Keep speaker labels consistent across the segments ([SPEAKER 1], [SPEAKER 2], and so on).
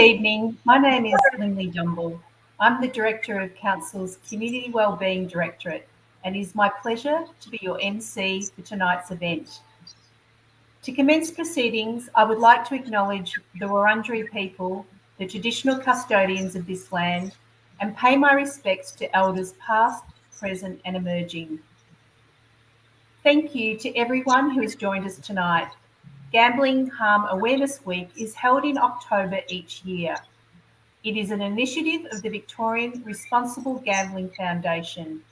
[SPEAKER 1] evening. My name is Linley Dumble. I'm the Director of Council's Community Wellbeing Directorate, and it is my pleasure to be your MC for tonight's event. To commence proceedings, I would like to acknowledge the Wurundjeri people, the traditional custodians of this land, and pay my respects to elders past, present, and emerging. Thank you to everyone who has joined us tonight. Gambling Harm Awareness Week is held in October each year. It is an initiative of the Victorian Responsible Gambling Foundation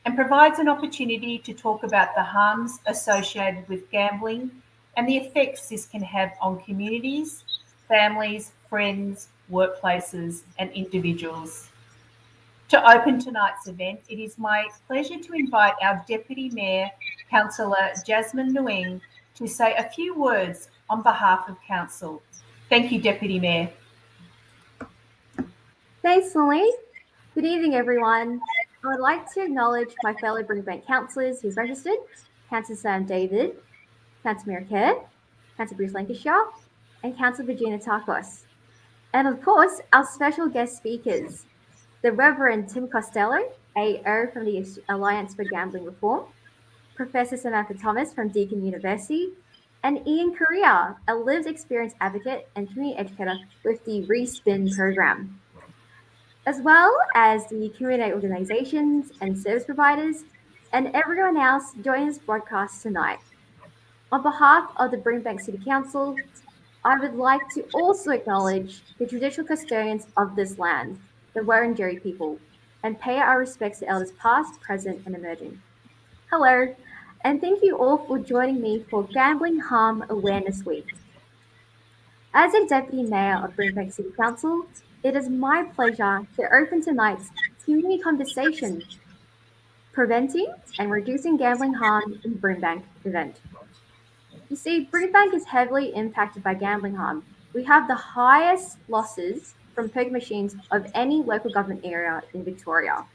[SPEAKER 1] and provides an opportunity to talk about the harms associated with gambling and the effects this can have on communities, families, friends, workplaces, and individuals. To open tonight's event, it is my pleasure to invite our Deputy Mayor, Councillor Jasmine Nguyen, to say a few words on behalf of Council. Thank you, Deputy Mayor.
[SPEAKER 2] Thanks, Lily. Good evening, everyone. I would like to acknowledge my fellow Brimbank councillors who's registered, Councillor Sam David, Councillor Mira Kerr, Councillor Bruce Lancashire, and Councillor Virginia Tarkos. And of course, our special guest speakers, the Reverend Tim Costello, AO from the Alliance for Gambling Reform, Professor Samantha Thomas from Deakin University, and Ian Correa, a lived experience advocate and community educator with the Respin program, as well as the community organisations and service providers, and everyone else joining this broadcast tonight. On behalf of the Brimbank City Council, I would like to also acknowledge the traditional custodians of this land, the Wurundjeri people, and pay our respects to elders past, present, and emerging. Hello, and thank you all for joining me for Gambling Harm Awareness Week. As a Deputy Mayor of Brimbank City Council, it is my pleasure to open tonight's community conversation, Preventing and Reducing Gambling Harm in Brimbank event. You see, Brimbank is heavily impacted by gambling harm. We have the highest losses from poker machines of any local government area in Victoria.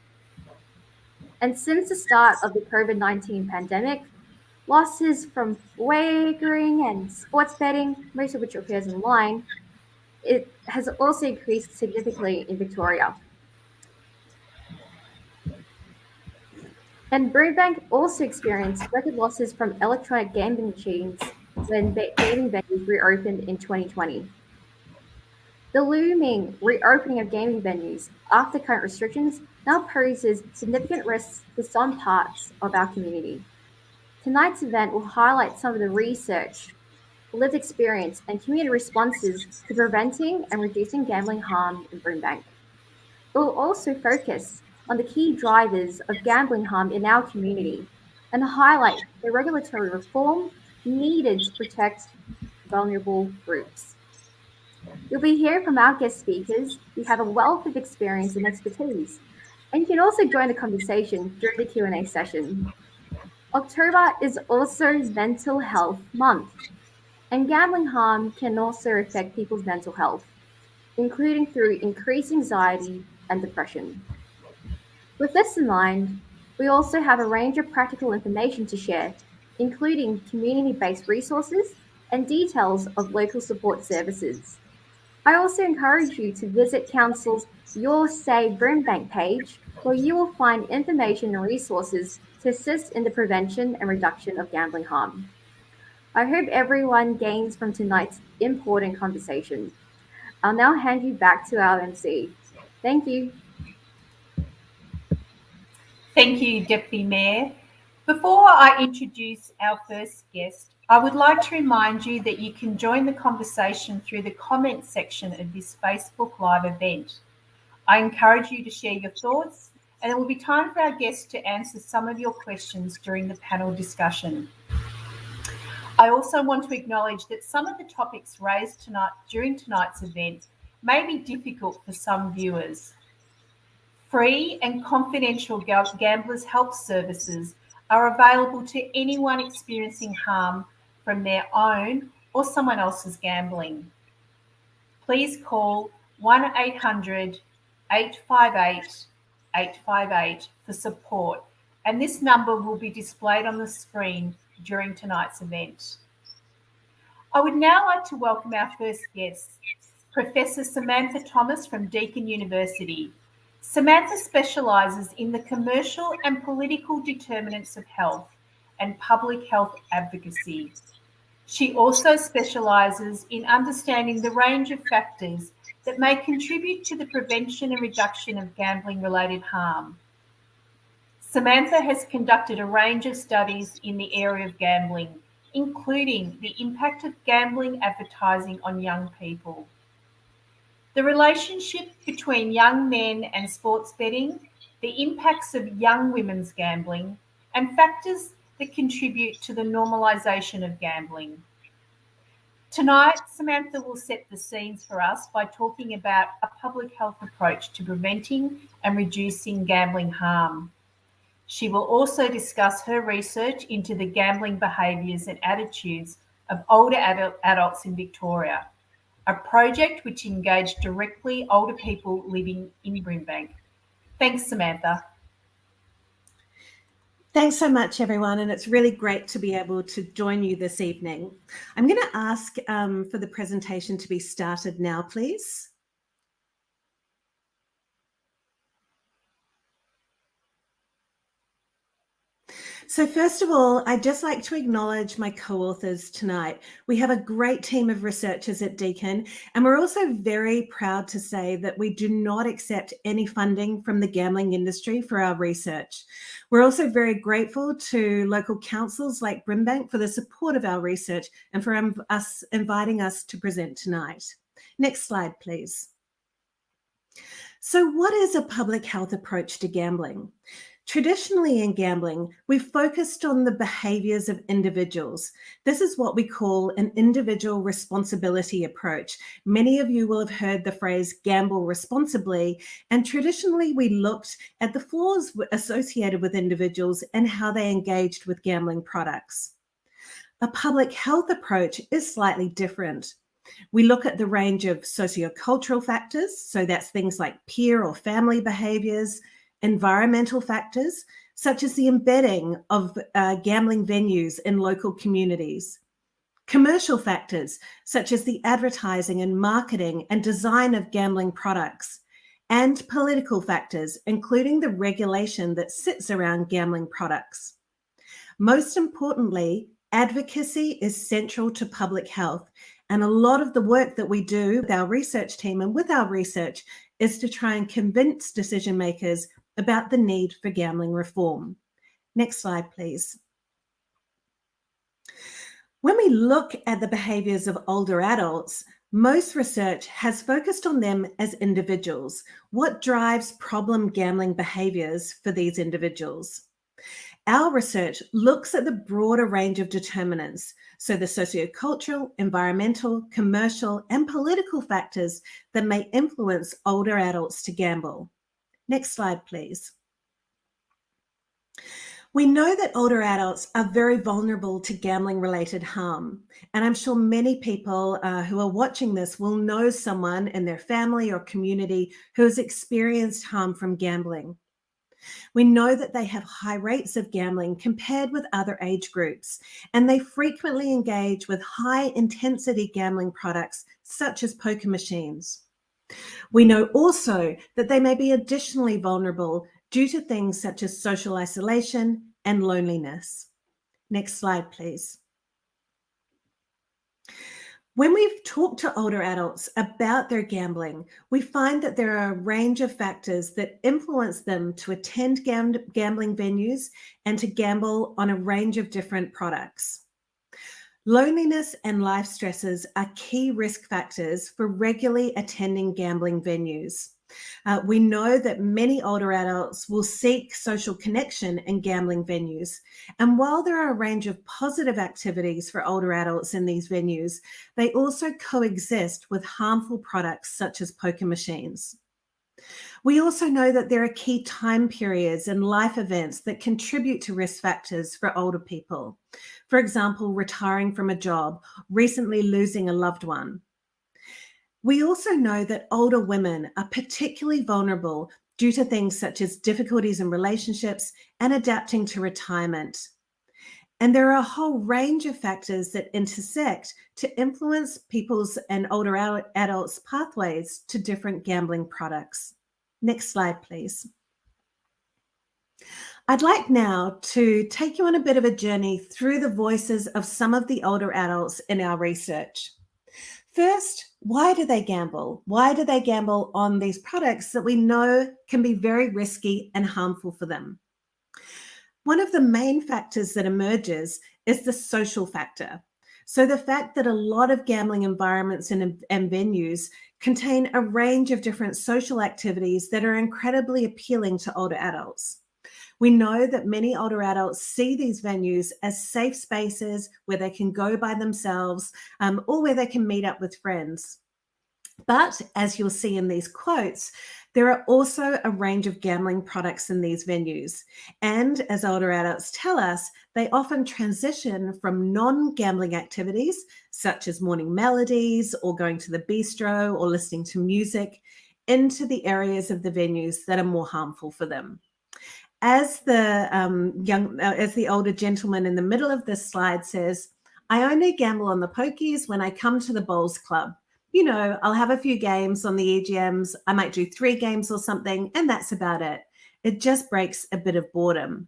[SPEAKER 2] And since the start of the COVID-19 pandemic, losses from wagering and sports betting, most of which occurs online, it has also increased significantly in Victoria. And Brimbank also experienced record losses from electronic gaming machines when gaming venues reopened in 2020. The looming reopening of gaming venues after current restrictions now poses significant risks to some parts of our community. Tonight's event will highlight some of the research, lived experience, and community responses to preventing and reducing gambling harm in Brimbank. It will also focus on the key drivers of gambling harm in our community and highlight the regulatory reform needed to protect vulnerable groups. You'll be hearing from our guest speakers who have a wealth of experience and expertise, and you can also join the conversation during the Q&A session. October is also Mental Health Month, and gambling harm can also affect people's mental health, including through increased anxiety and depression. With this in mind, we also have a range of practical information to share, including community-based resources and details of local support services. I also encourage you to visit Council's Your Say Brimbank page, where you will find information and resources to assist in the prevention and reduction of gambling harm. I hope everyone gains from tonight's important conversation. I'll now hand you back to our MC. Thank you.
[SPEAKER 1] Thank you, Deputy Mayor. Before I introduce our first guest, I would like to remind you that you can join the conversation through the comment section of this Facebook Live event. I encourage you to share your thoughts, and there will be time for our guests to answer some of your questions during the panel discussion. I also want to acknowledge that some of the topics raised during tonight's event may be difficult for some viewers. Free and confidential Gamblers Help Services are available to anyone experiencing harm from their own or someone else's gambling. Please call 1-800-858-858 for support, and this number will be displayed on the screen during tonight's event. I would now like to welcome our first guest, Professor Samantha Thomas from Deakin University. Samantha specialises in the commercial and political determinants of health and public health advocacy. She also specialises in understanding the range of factors that may contribute to the prevention and reduction of gambling-related harm. Samantha has conducted a range of studies in the area of gambling, including the impact of gambling advertising on young people, the relationship between young men and sports betting, the impacts of young women's gambling, and factors that contribute to the normalisation of gambling. Tonight, Samantha will set the scenes for us by talking about a public health approach to preventing and reducing gambling harm. She will also discuss her research into the gambling behaviours and attitudes of older adults in Victoria, a project which engaged directly older people living in Brimbank. Thanks, Samantha.
[SPEAKER 3] Thanks so much, everyone, and it's really great to be able to join you this evening. I'm going to ask for the presentation to be started now, please. So first of all, I'd just like to acknowledge my co-authors tonight. We have a great team of researchers at Deakin, and we're also very proud to say that we do not accept any funding from the gambling industry for our research. We're also very grateful to local councils like Brimbank for the support of our research and for inviting us to present tonight. Next slide, please. So what is a public health approach to gambling? Traditionally in gambling, we've focused on the behaviours of individuals. This is what we call an individual responsibility approach. Many of you will have heard the phrase gamble responsibly, and traditionally we looked at the flaws associated with individuals and how they engaged with gambling products. A public health approach is slightly different. We look at the range of sociocultural factors, so that's things like peer or family behaviours, environmental factors, such as the embedding of gambling venues in local communities, commercial factors, such as the advertising and marketing and design of gambling products, and political factors, including the regulation that sits around gambling products. Most importantly, advocacy is central to public health, and a lot of the work that we do with our research team and with our research is to try and convince decision makers about the need for gambling reform. Next slide, please. When we look at the behaviours of older adults, most research has focused on them as individuals. What drives problem gambling behaviours for these individuals? Our research looks at the broader range of determinants, so the sociocultural, environmental, commercial, and political factors that may influence older adults to gamble. Next slide, please. We know that older adults are very vulnerable to gambling-related harm, and I'm sure many people who are watching this will know someone in their family or community who has experienced harm from gambling. We know that they have high rates of gambling compared with other age groups, and they frequently engage with high-intensity gambling products such as poker machines. We know also that they may be additionally vulnerable due to things such as social isolation and loneliness. Next slide, please. When we've talked to older adults about their gambling, we find that there are a range of factors that influence them to attend gambling venues and to gamble on a range of different products. Loneliness and life stresses are key risk factors for regularly attending gambling venues. We know that many older adults will seek social connection in gambling venues. And while there are a range of positive activities for older adults in these venues, they also coexist with harmful products such as poker machines. We also know that there are key time periods and life events that contribute to risk factors for older people. For example, retiring from a job, recently losing a loved one. We also know that older women are particularly vulnerable due to things such as difficulties in relationships and adapting to retirement. And there are a whole range of factors that intersect to influence people's and older adults' pathways to different gambling products. Next slide, please. I'd like now to take you on a bit of a journey through the voices of some of the older adults in our research. First, why do they gamble? Why do they gamble on these products that we know can be very risky and harmful for them? One of the main factors that emerges is the social factor. So the fact that a lot of gambling environments and venues contain a range of different social activities that are incredibly appealing to older adults. We know that many older adults see these venues as safe spaces where they can go by themselves or where they can meet up with friends. But as you'll see in these quotes, there are also a range of gambling products in these venues. And as older adults tell us, they often transition from non-gambling activities, such as morning melodies or going to the bistro or listening to music, into the areas of the venues that are more harmful for them. As the older gentleman in the middle of this slide says, I only gamble on the pokies when I come to the bowls club. You know, I'll have a few games on the EGMs. I might do 3 games or something, and that's about it. It just breaks a bit of boredom.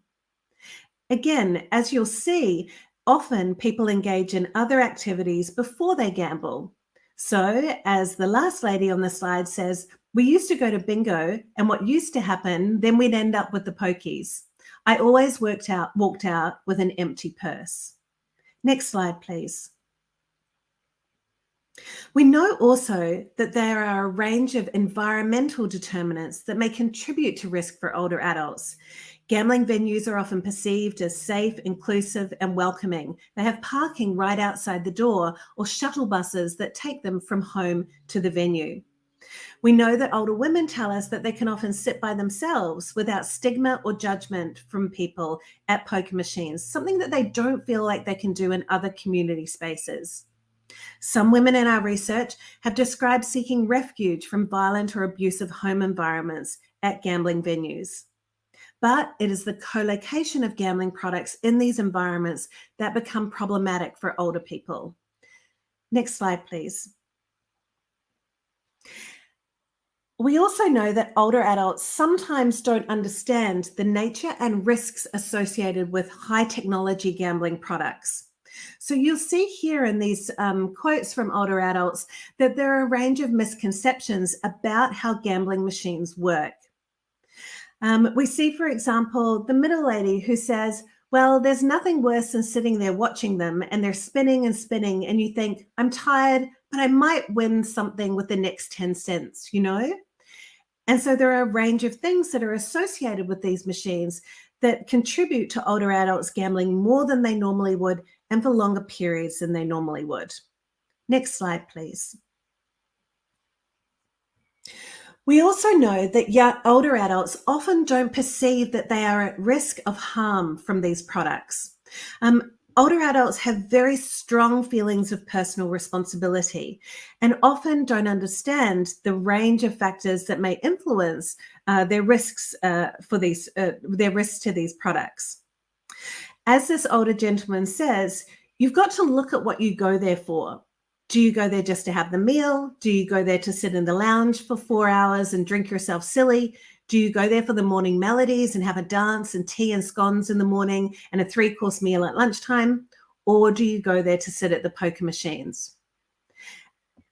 [SPEAKER 3] Again, as you'll see, often people engage in other activities before they gamble. So, as the last lady on the slide says, we used to go to bingo, and what used to happen, then we'd end up with the pokies. I always walked out with an empty purse. Next slide, please. We know also that there are a range of environmental determinants that may contribute to risk for older adults. Gambling venues are often perceived as safe, inclusive, and welcoming. They have parking right outside the door or shuttle buses that take them from home to the venue. We know that older women tell us that they can often sit by themselves without stigma or judgment from people at poker machines, something that they don't feel like they can do in other community spaces. Some women in our research have described seeking refuge from violent or abusive home environments at gambling venues. But it is the co-location of gambling products in these environments that become problematic for older people. Next slide, please. We also know that older adults sometimes don't understand the nature and risks associated with high technology gambling products. So you'll see here in these quotes from older adults that there are a range of misconceptions about how gambling machines work. We see, for example, the middle lady who says, well, there's nothing worse than sitting there watching them and they're spinning and spinning and you think, I'm tired, but I might win something with the next 10 cents, you know? And so there are a range of things that are associated with these machines that contribute to older adults gambling more than they normally would and for longer periods than they normally would. Next slide, please. We also know that older adults often don't perceive that they are at risk of harm from these products. Older adults have very strong feelings of personal responsibility and often don't understand the range of factors that may influence their risks to these products. As this older gentleman says, you've got to look at what you go there for. Do you go there just to have the meal? Do you go there to sit in the lounge for 4 hours and drink yourself silly? Do you go there for the morning melodies and have a dance and tea and scones in the morning and a 3-course meal at lunchtime? Or do you go there to sit at the poker machines?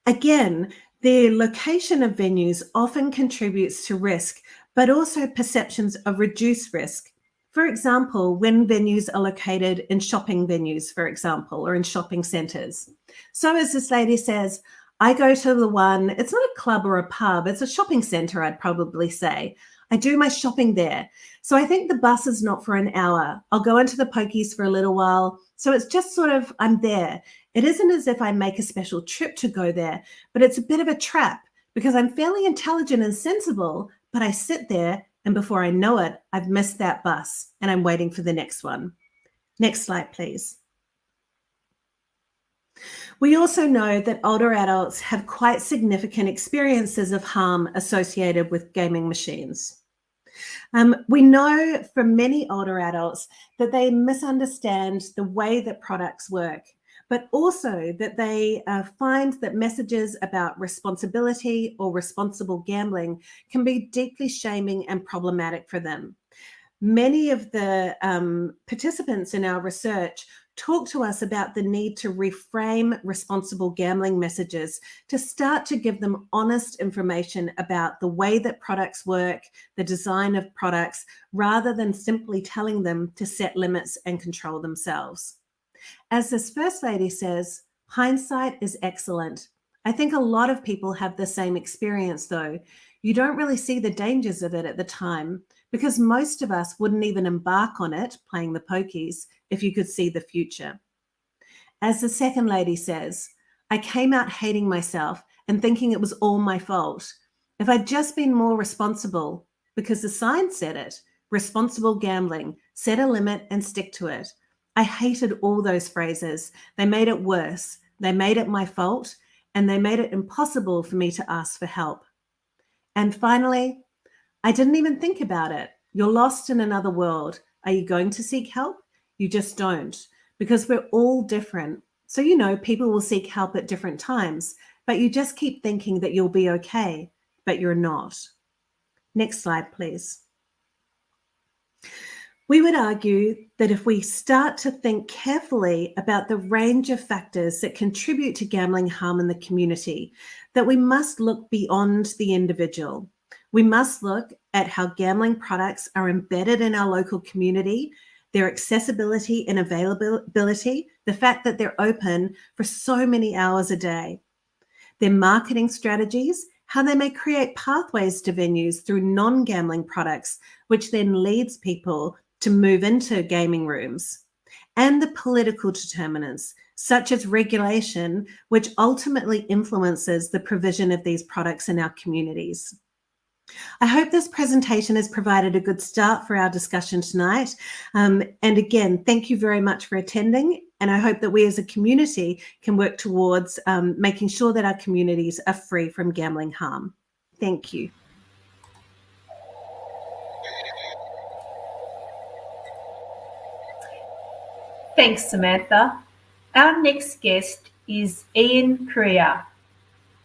[SPEAKER 3] Again, the location of venues often contributes to risk, but also perceptions of reduced risk. For example, when venues are located in shopping venues, for example, or in shopping centres. So as this lady says, I go to the one, it's not a club or a pub, it's a shopping centre, I'd probably say. I do my shopping there. So I think the bus is not for an hour. I'll go into the pokies for a little while. So it's just sort of, I'm there. It isn't as if I make a special trip to go there, but it's a bit of a trap because I'm fairly intelligent and sensible, but I sit there and before I know it, I've missed that bus and I'm waiting for the next one. Next slide, please. We also know that older adults have quite significant experiences of harm associated with gaming machines. We know from many older adults that they misunderstand the way that products work, but also that they find that messages about responsibility or responsible gambling can be deeply shaming and problematic for them. Many of the participants in our research talk to us about the need to reframe responsible gambling messages to start to give them honest information about the way that products work, the design of products, rather than simply telling them to set limits and control themselves. As this First Lady says, hindsight is excellent. I think a lot of people have the same experience, though. You don't really see the dangers of it at the time, because most of us wouldn't even embark on it, playing the pokies, if you could see the future. As the Second Lady says, I came out hating myself and thinking it was all my fault. If I'd just been more responsible, because the sign said it, responsible gambling, set a limit and stick to it. I hated all those phrases. They made it worse. They made it my fault, and they made it impossible for me to ask for help. And finally, I didn't even think about it. You're lost in another world. Are you going to seek help? You just don't, because we're all different. So, people will seek help at different times, but you just keep thinking that you'll be okay, but you're not. Next slide, please. We would argue that if we start to think carefully about the range of factors that contribute to gambling harm in the community, that we must look beyond the individual. We must look at how gambling products are embedded in our local community, their accessibility and availability, the fact that they're open for so many hours a day, their marketing strategies, how they may create pathways to venues through non-gambling products, which then leads people to move into gaming rooms, and the political determinants, such as regulation, which ultimately influences the provision of these products in our communities. I hope this presentation has provided a good start for our discussion tonight. And again, thank you very much for attending. And I hope that we as a community can work towards making sure that our communities are free from gambling harm. Thank you.
[SPEAKER 1] Thanks, Samantha. Our next guest is Ian Correa.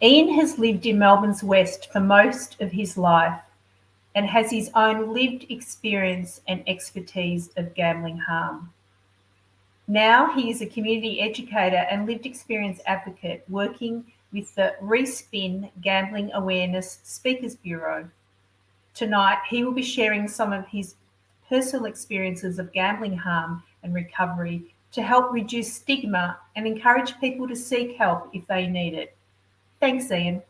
[SPEAKER 1] Ian has lived in Melbourne's West for most of his life and has his own lived experience and expertise of gambling harm. Now he is a community educator and lived experience advocate working with the Respin Gambling Awareness Speakers Bureau. Tonight, he will be sharing some of his personal experiences of gambling harm and recovery to help reduce stigma and encourage people to seek help if they need it. Thanks, Ian.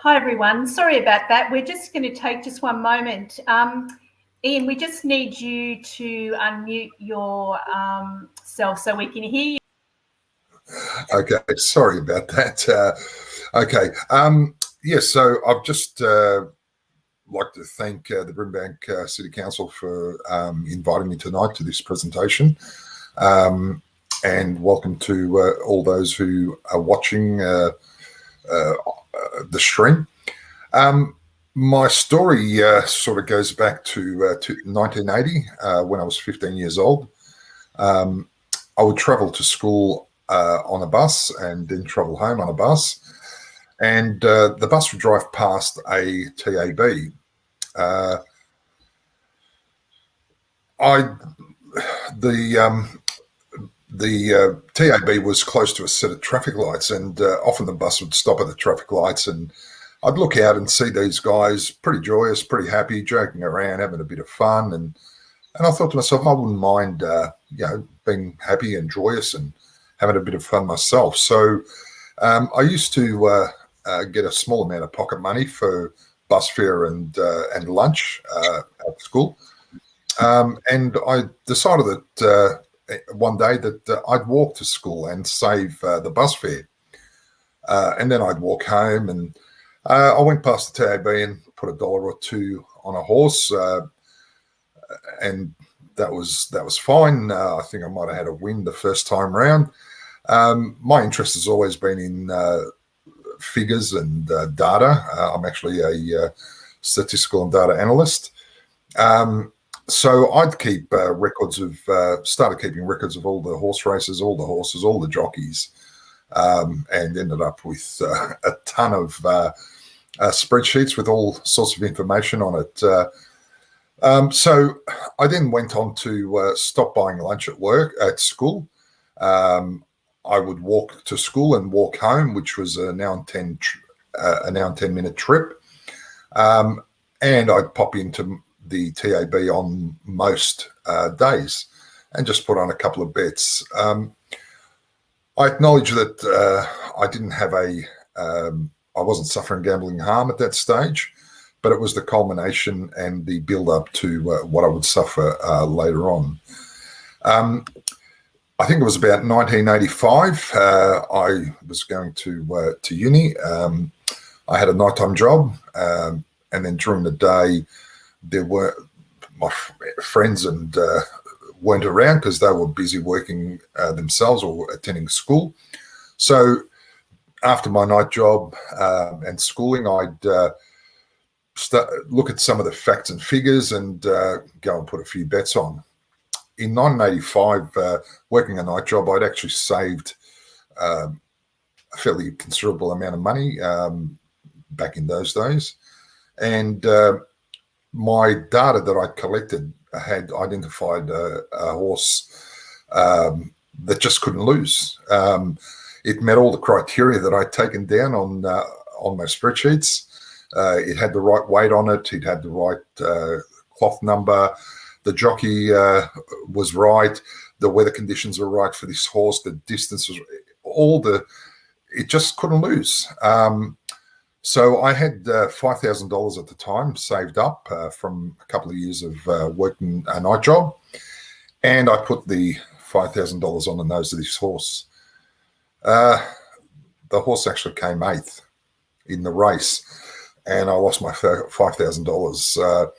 [SPEAKER 1] Hi, everyone. Sorry about that. We're just going to take just one moment. Ian, we just need you to unmute your self so we can hear you.
[SPEAKER 4] Okay, sorry about that. Okay, yes, so I've just like to thank the Brimbank City Council for inviting me tonight to this presentation. And welcome to all those who are watching the stream. My story sort of goes back to 1980 when I was 15 years old. I would travel to school on a bus and then travel home on a bus. And the bus would drive past a TAB. The TAB was close to a set of traffic lights, and often the bus would stop at the traffic lights, and I'd look out and see these guys pretty joyous, pretty happy, joking around, having a bit of fun, and I thought to myself, I wouldn't mind, being happy and joyous and having a bit of fun myself. So I used to get a small amount of pocket money for bus fare and lunch at school, and I decided that one day that I'd walk to school and save the bus fare, and then I'd walk home. And I went past the TAB and put $1 or $2 on a horse, and that was fine. I think I might have had a win the first time round. My interest has always been in figures and data. I'm actually a statistical and data analyst. So I'd keep started keeping records of all the horse races, all the horses, all the jockeys, and ended up with a ton of spreadsheets with all sorts of information on it. So I then went on to stop buying lunch at school. I would walk to school and walk home, which was an hour and 10-minute trip. And I'd pop into the TAB on most days and just put on a couple of bets. I acknowledge that I didn't have I wasn't suffering gambling harm at that stage, but it was the culmination and the build up to what I would suffer later on. I think it was about 1985. I was going to uni. I had a nighttime job, and then during the day, my friends and weren't around because they were busy working themselves or attending school. So after my night job and schooling, I'd look at some of the facts and figures and go and put a few bets on. In 1985, working a night job, I'd actually saved a fairly considerable amount of money back in those days. And my data that I collected had identified a horse that just couldn't lose. It met all the criteria that I'd taken down on my spreadsheets. It had the right weight on it. It had the right cloth number. The jockey was right. The weather conditions were right for this horse. The distance was it just couldn't lose. So I had $5,000 at the time saved up from a couple of years of working a night job. And I put the $5,000 on the nose of this horse. The horse actually came 8th in the race, and I lost my $5,000.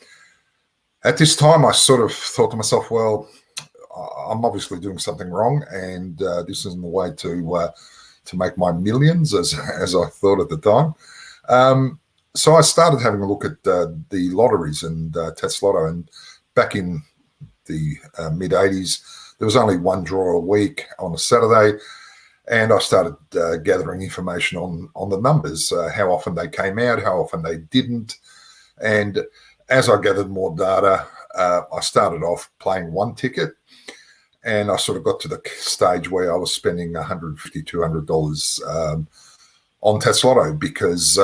[SPEAKER 4] At this time, I sort of thought to myself, well, I'm obviously doing something wrong, and this isn't the way to make my millions, as I thought at the time. So I started having a look at the lotteries and Tatslotto, and back in the mid-'80s, there was only one draw a week on a Saturday, and I started gathering information on the numbers, how often they came out, how often they didn't, and as I gathered more data, I started off playing one ticket, and I sort of got to the stage where I was spending $150, $200 on Tatslotto because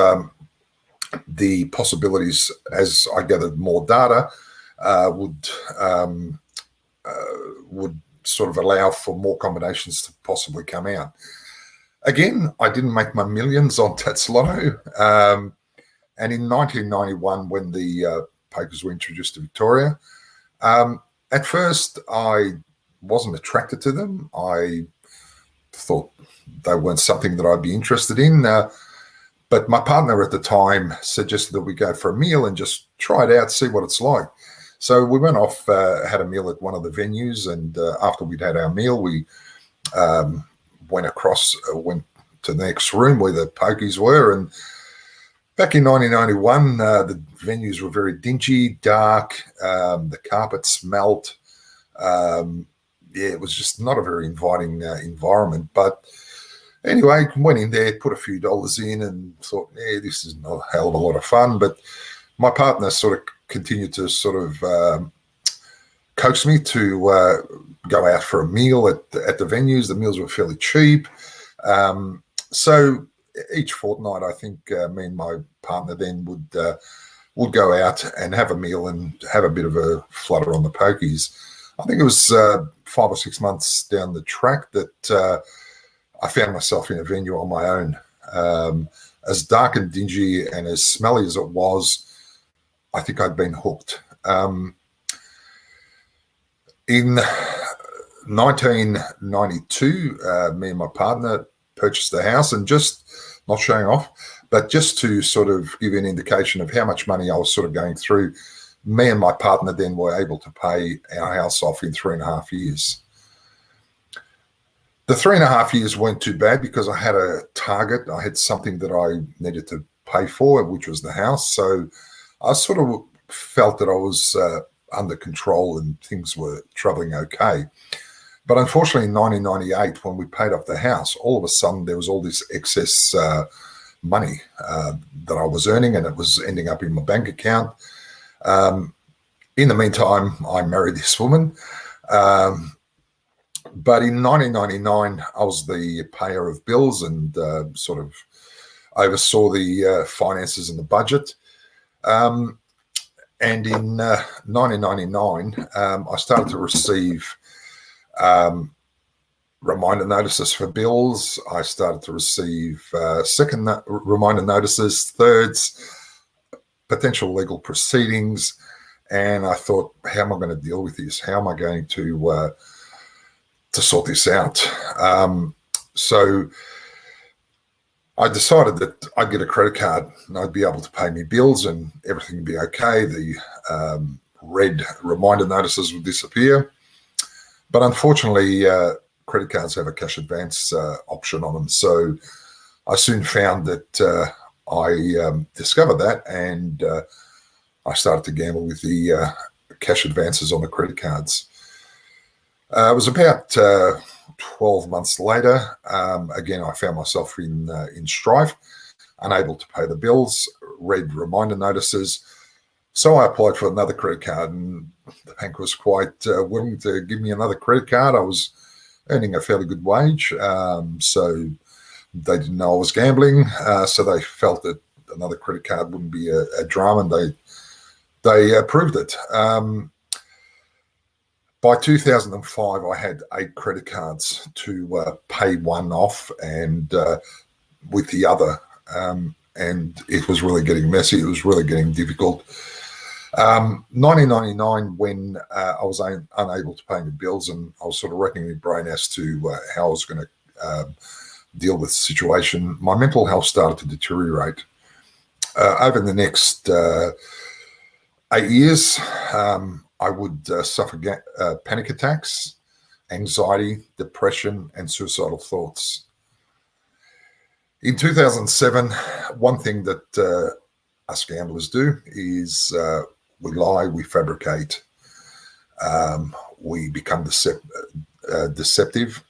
[SPEAKER 4] the possibilities, as I gathered more data, would sort of allow for more combinations to possibly come out. Again, I didn't make my millions on Tatslotto. And in 1991, when the pokies were introduced to Victoria, at first I wasn't attracted to them. I thought they weren't something that I'd be interested in. But my partner at the time suggested that we go for a meal and just try it out, see what it's like. So we went off, had a meal at one of the venues, and after we'd had our meal, we went to the next room where the pokies were, and Back in 1991, the venues were very dingy, dark. The carpet smelt. Yeah, it was just not a very inviting environment. But anyway, went in there, put a few dollars in, and thought, yeah, this is a hell of a lot of fun. But my partner sort of continued to sort of coax me to go out for a meal at the venues. The meals were fairly cheap. So each fortnight, I think me and my partner then would go out and have a meal and have a bit of a flutter on the pokies. I think it was 5 or 6 months down the track that I found myself in a venue on my own. As dark and dingy and as smelly as it was, I think I'd been hooked. In 1992, me and my partner purchased the house, and just not showing off, but just to sort of give you an indication of how much money I was sort of going through, me and my partner then were able to pay our house off in 3.5 years. The 3.5 years weren't too bad because I had a target. I had something that I needed to pay for, which was the house. So I sort of felt that I was under control and things were traveling okay. But unfortunately, in 1998, when we paid off the house, all of a sudden there was all this excess money that I was earning, and it was ending up in my bank account. In the meantime, I married this woman. But in 1999, I was the payer of bills and sort of oversaw the finances and the budget. And in 1999, I started to receive reminder notices for bills. I started to receive second reminder notices, thirds, potential legal proceedings. And I thought, how am I going to deal with this? How am I going to sort this out? So I decided that I'd get a credit card and I'd be able to pay me bills and everything would be okay. The red reminder notices would disappear. But unfortunately, credit cards have a cash advance option on them. So I soon found that I discovered that, and I started to gamble with the cash advances on the credit cards. It was about 12 months later. Again, I found myself in strife, unable to pay the bills, read reminder notices. So I applied for another credit card, and the bank was quite willing to give me another credit card. I was earning a fairly good wage, so they didn't know I was gambling. So they felt that another credit card wouldn't be a drama, and they approved it. By 2005, I had 8 credit cards to pay one off and with the other, and it was really getting messy. It was really getting difficult. 1999, when I was unable to pay my bills, and I was sort of racking my brain as to how I was going to deal with the situation, my mental health started to deteriorate. Over the next 8 years, I would suffer panic attacks, anxiety, depression, and suicidal thoughts. In 2007, one thing that us gamblers do is we lie, we fabricate, we become deceptive.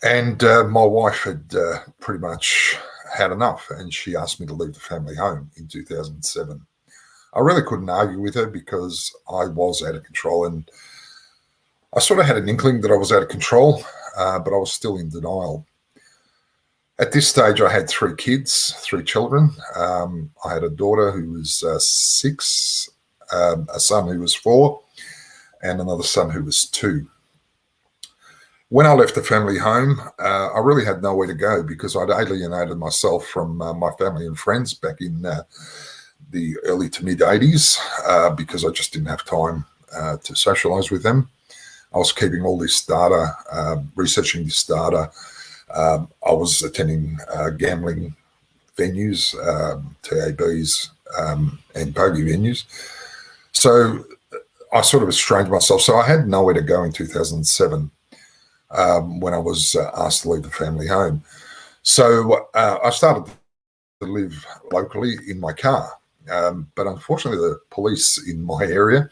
[SPEAKER 4] And my wife had pretty much had enough, and she asked me to leave the family home in 2007. I really couldn't argue with her because I was out of control, and I sort of had an inkling that I was out of control, but I was still in denial. At this stage, I had 3 kids, 3 children. I had a daughter who was 6, a son who was 4, and another son who was 2. When I left the family home, I really had nowhere to go because I'd alienated myself from my family and friends back in the early to mid 80s because I just didn't have time to socialize with them. I was keeping all this data, researching this data. I was attending gambling venues, TABs, and bogey venues. So I sort of estranged myself. So I had nowhere to go in 2007 when I was asked to leave the family home. So I started to live locally in my car. But unfortunately, the police in my area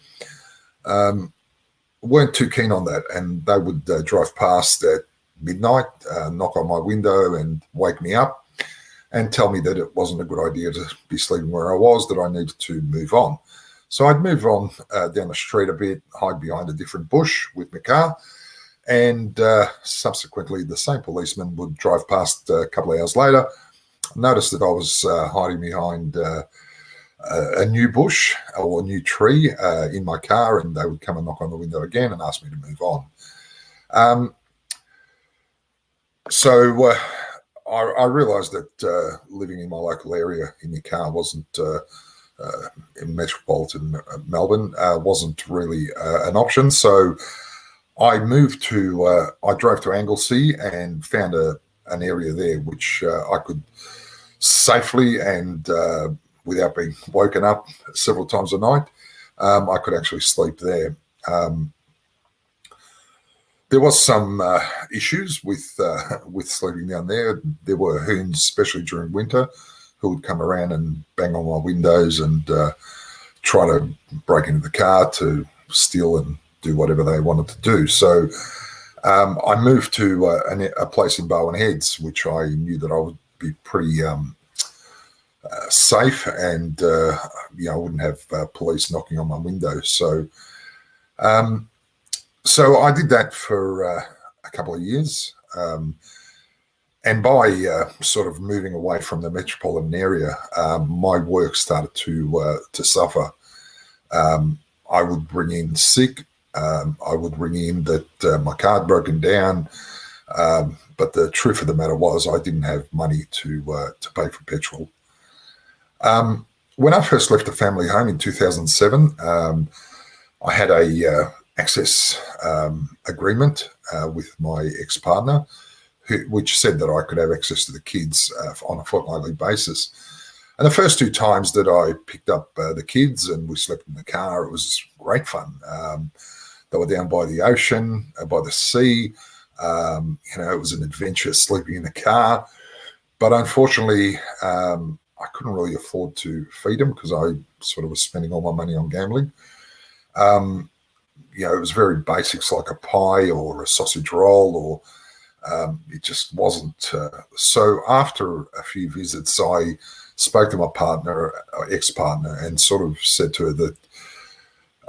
[SPEAKER 4] weren't too keen on that, and they would drive past at midnight, knock on my window and wake me up and tell me that it wasn't a good idea to be sleeping where I was, that I needed to move on. So I'd move on down the street a bit, hide behind a different bush with my car, and subsequently the same policeman would drive past a couple of hours later, notice that I was hiding behind a new bush or a new tree in my car, and they would come and knock on the window again and ask me to move on. So I realised that living in my local area in your car wasn't, in metropolitan Melbourne, wasn't really an option. So I moved to, I drove to Anglesea and found an area there which I could safely and without being woken up several times a night, I could actually sleep there. There was some issues with sleeping down there. There were hoons, especially during winter, who would come around and bang on my windows and try to break into the car to steal and do whatever they wanted to do. So I moved to a place in Bowen Heads, which I knew that I would be pretty safe, and I wouldn't have police knocking on my window. So so I did that for a couple of years, and by sort of moving away from the metropolitan area, my work started to suffer. I would bring in sick. I would ring in that my car had broken down, but the truth of the matter was I didn't have money to pay for petrol. When I first left the family home in 2007, I had a access agreement with my ex-partner, which said that I could have access to the kids on a fortnightly basis. And the first two times that I picked up the kids and we slept in the car, it was great fun. They were down by the ocean, by the sea. It was an adventure sleeping in the car. But unfortunately, I couldn't really afford to feed them because I sort of was spending all my money on gambling. It was very basics like a pie or a sausage roll, or it just wasn't. So after a few visits, I spoke to my partner, ex-partner, and sort of said to her that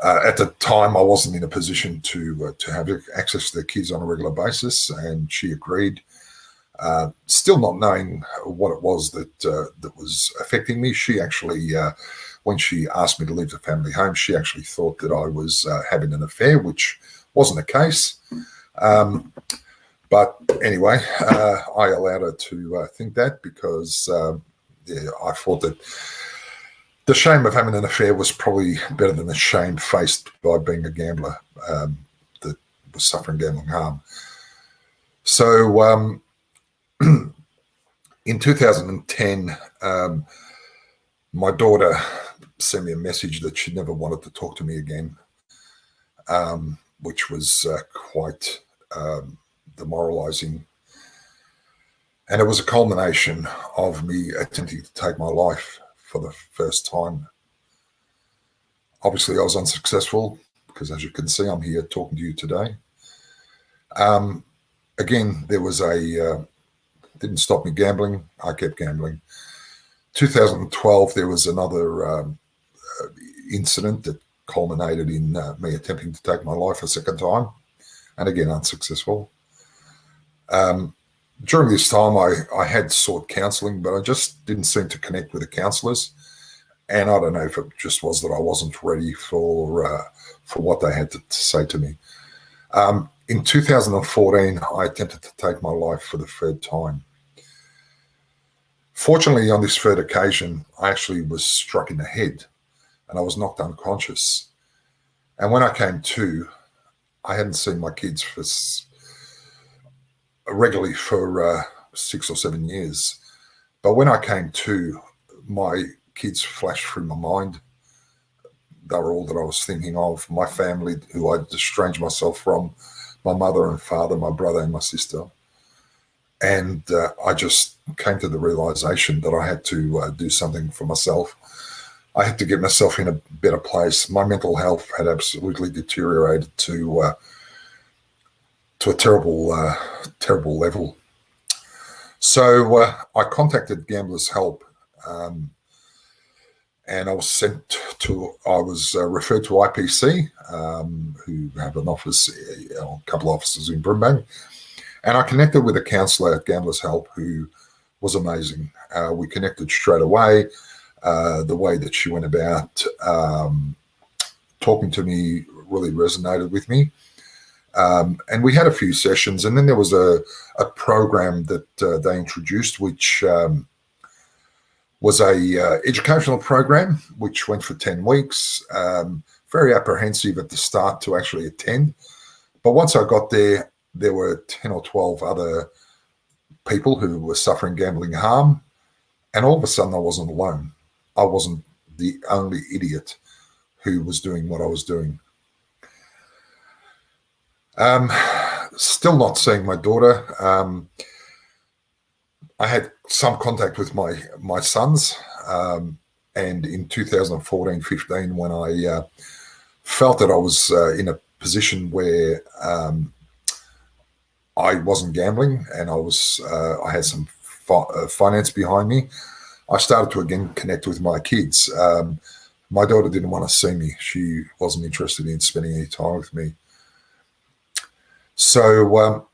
[SPEAKER 4] at the time I wasn't in a position to have access to the kids on a regular basis, and she agreed. Still not knowing what it was that was affecting me. She actually, when she asked me to leave the family home, she actually thought that I was having an affair, which wasn't the case. But anyway, I allowed her to think that because I thought that the shame of having an affair was probably better than the shame faced by being a gambler that was suffering gambling harm. So in 2010, my daughter sent me a message that she never wanted to talk to me again, which was quite demoralizing. And it was a culmination of me attempting to take my life for the first time. Obviously, I was unsuccessful because, as you can see, I'm here talking to you today. Again, there was didn't stop me gambling. I kept gambling. 2012, there was another incident that culminated in me attempting to take my life a second time, and again, unsuccessful. During this time, I had sought counselling, but I just didn't seem to connect with the counsellors. And I don't know if it just was that I wasn't ready for what they had to say to me. In 2014, I attempted to take my life for the third time. Fortunately, on this third occasion, I actually was struck in the head and I was knocked unconscious. And when I came to, I hadn't seen my kids regularly for 6 or 7 years. But when I came to, my kids flashed through my mind. They were all that I was thinking of. My family, who I'd estranged myself from, my mother and father, my brother and my sister. And I just came to the realization that I had to do something for myself. I had to get myself in a better place. My mental health had absolutely deteriorated to a terrible level. So I contacted Gamblers Help, and I was referred to IPC, who have an office, a couple of offices in Brimbank. And I connected with a counsellor at Gamblers Help who was amazing. We connected straight away. The way that she went about talking to me really resonated with me. And we had a few sessions, and then there was a program that they introduced, which was a educational program, which went for 10 weeks. Very apprehensive at the start to actually attend. But once I got there, there were 10 or 12 other people who were suffering gambling harm. And all of a sudden, I wasn't alone. I wasn't the only idiot who was doing what I was doing. Still not seeing my daughter. I had some contact with my sons. And in 2014-15, when I felt that I was in a position where I wasn't gambling and I had some finance behind me, I started to again connect with my kids. My daughter didn't want to see me. She wasn't interested in spending any time with me. So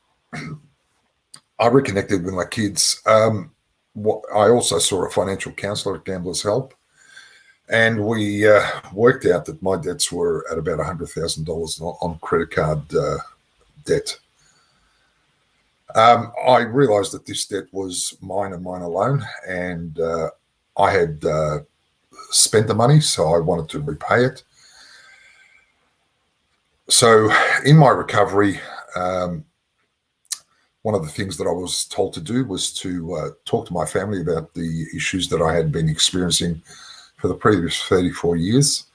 [SPEAKER 4] I reconnected with my kids. I also saw a financial counsellor at Gamblers Help, and we worked out that my debts were at about $100,000 on credit card debt. I realised that this debt was mine and mine alone, and I had spent the money, so I wanted to repay it. So in my recovery, one of the things that I was told to do was to talk to my family about the issues that I had been experiencing for the previous 34 years.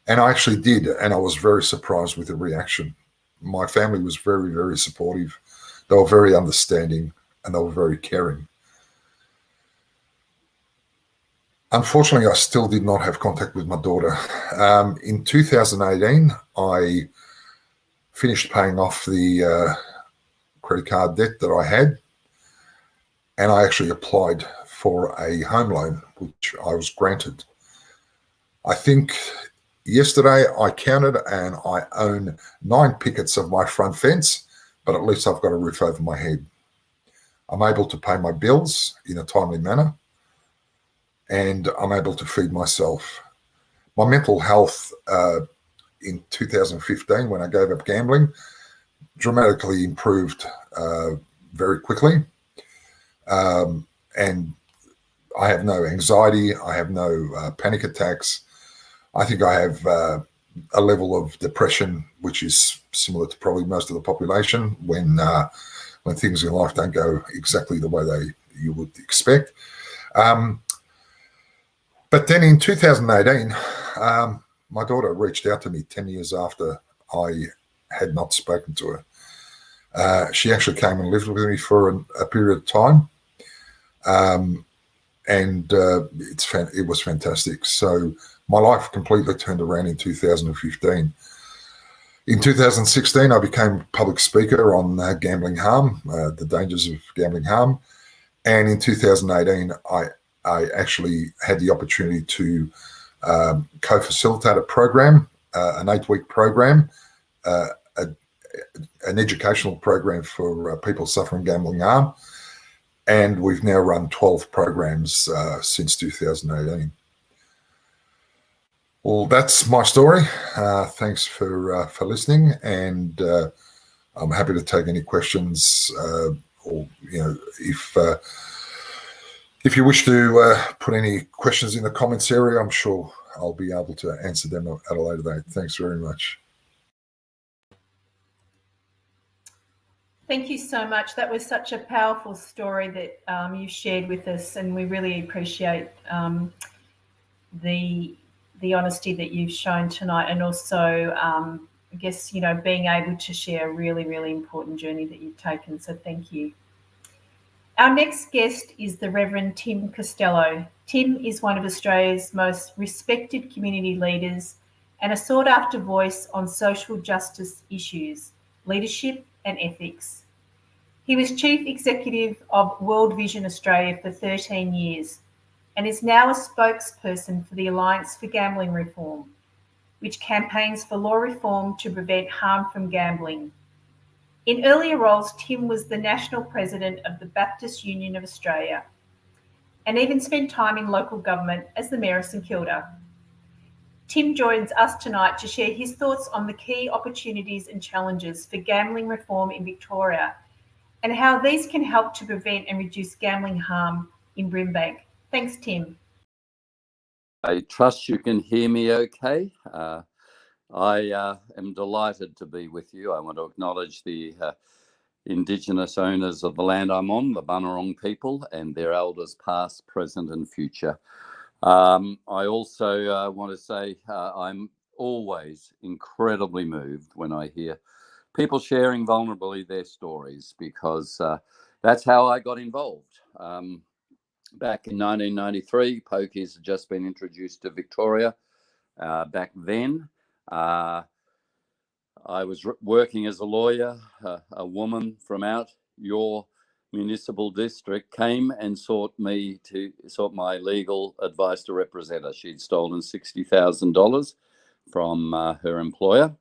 [SPEAKER 4] And I actually did, and I was very surprised with the reaction. My family was very, very supportive. They were very understanding, and they were very caring. Unfortunately, I still did not have contact with my daughter. In 2018, I finished paying off the credit card debt that I had, and I actually applied for a home loan, which I was granted. I think yesterday I counted and I own 9 pickets of my front fence, but at least I've got a roof over my head. I'm able to pay my bills in a timely manner, and I'm able to feed myself. My mental health in 2015, when I gave up gambling, dramatically improved very quickly. And I have no anxiety. I have no panic attacks. I think I have a level of depression, which is similar to probably most of the population when things in life don't go exactly the way you would expect. But then in 2018, my daughter reached out to me 10 years after I had not spoken to her. She actually came and lived with me for a period of time. And it was fantastic. So my life completely turned around in 2015. In 2016, I became public speaker on gambling harm, the dangers of gambling harm. And in 2018, I actually had the opportunity to co-facilitate a program, an 8-week program, an educational program for people suffering gambling harm. And we've now run 12 programs since 2018. Well, that's my story. Thanks for listening, and I'm happy to take any questions, or if you wish to put any questions in the comments area, I'm sure I'll be able to answer them at a later date. Thanks very much.
[SPEAKER 1] Thank you so much. That was such a powerful story that you shared with us, and we really appreciate the honesty that you've shown tonight, and also, I guess, being able to share a really, really important journey that you've taken. So thank you. Our next guest is the Reverend Tim Costello. Tim is one of Australia's most respected community leaders and a sought-after voice on social justice issues, leadership and ethics. He was Chief Executive of World Vision Australia for 13 years and is now a spokesperson for the Alliance for Gambling Reform, which campaigns for law reform to prevent harm from gambling. In earlier roles, Tim was the National President of the Baptist Union of Australia and even spent time in local government as the Mayor of St Kilda. Tim joins us tonight to share his thoughts on the key opportunities and challenges for gambling reform in Victoria and how these can help to prevent and reduce gambling harm in Brimbank. Thanks, Tim.
[SPEAKER 5] I trust you can hear me okay. I am delighted to be with you. I want to acknowledge the Indigenous owners of the land I'm on, the Bunurong people, and their elders past, present and future. I also want to say I'm always incredibly moved when I hear people sharing vulnerably their stories, because that's how I got involved. Back in 1993, pokies had just been introduced to Victoria. Back then, I was working as a lawyer. A woman from out your municipal district came and sought my legal advice to represent her. She'd stolen $60,000 from her employer.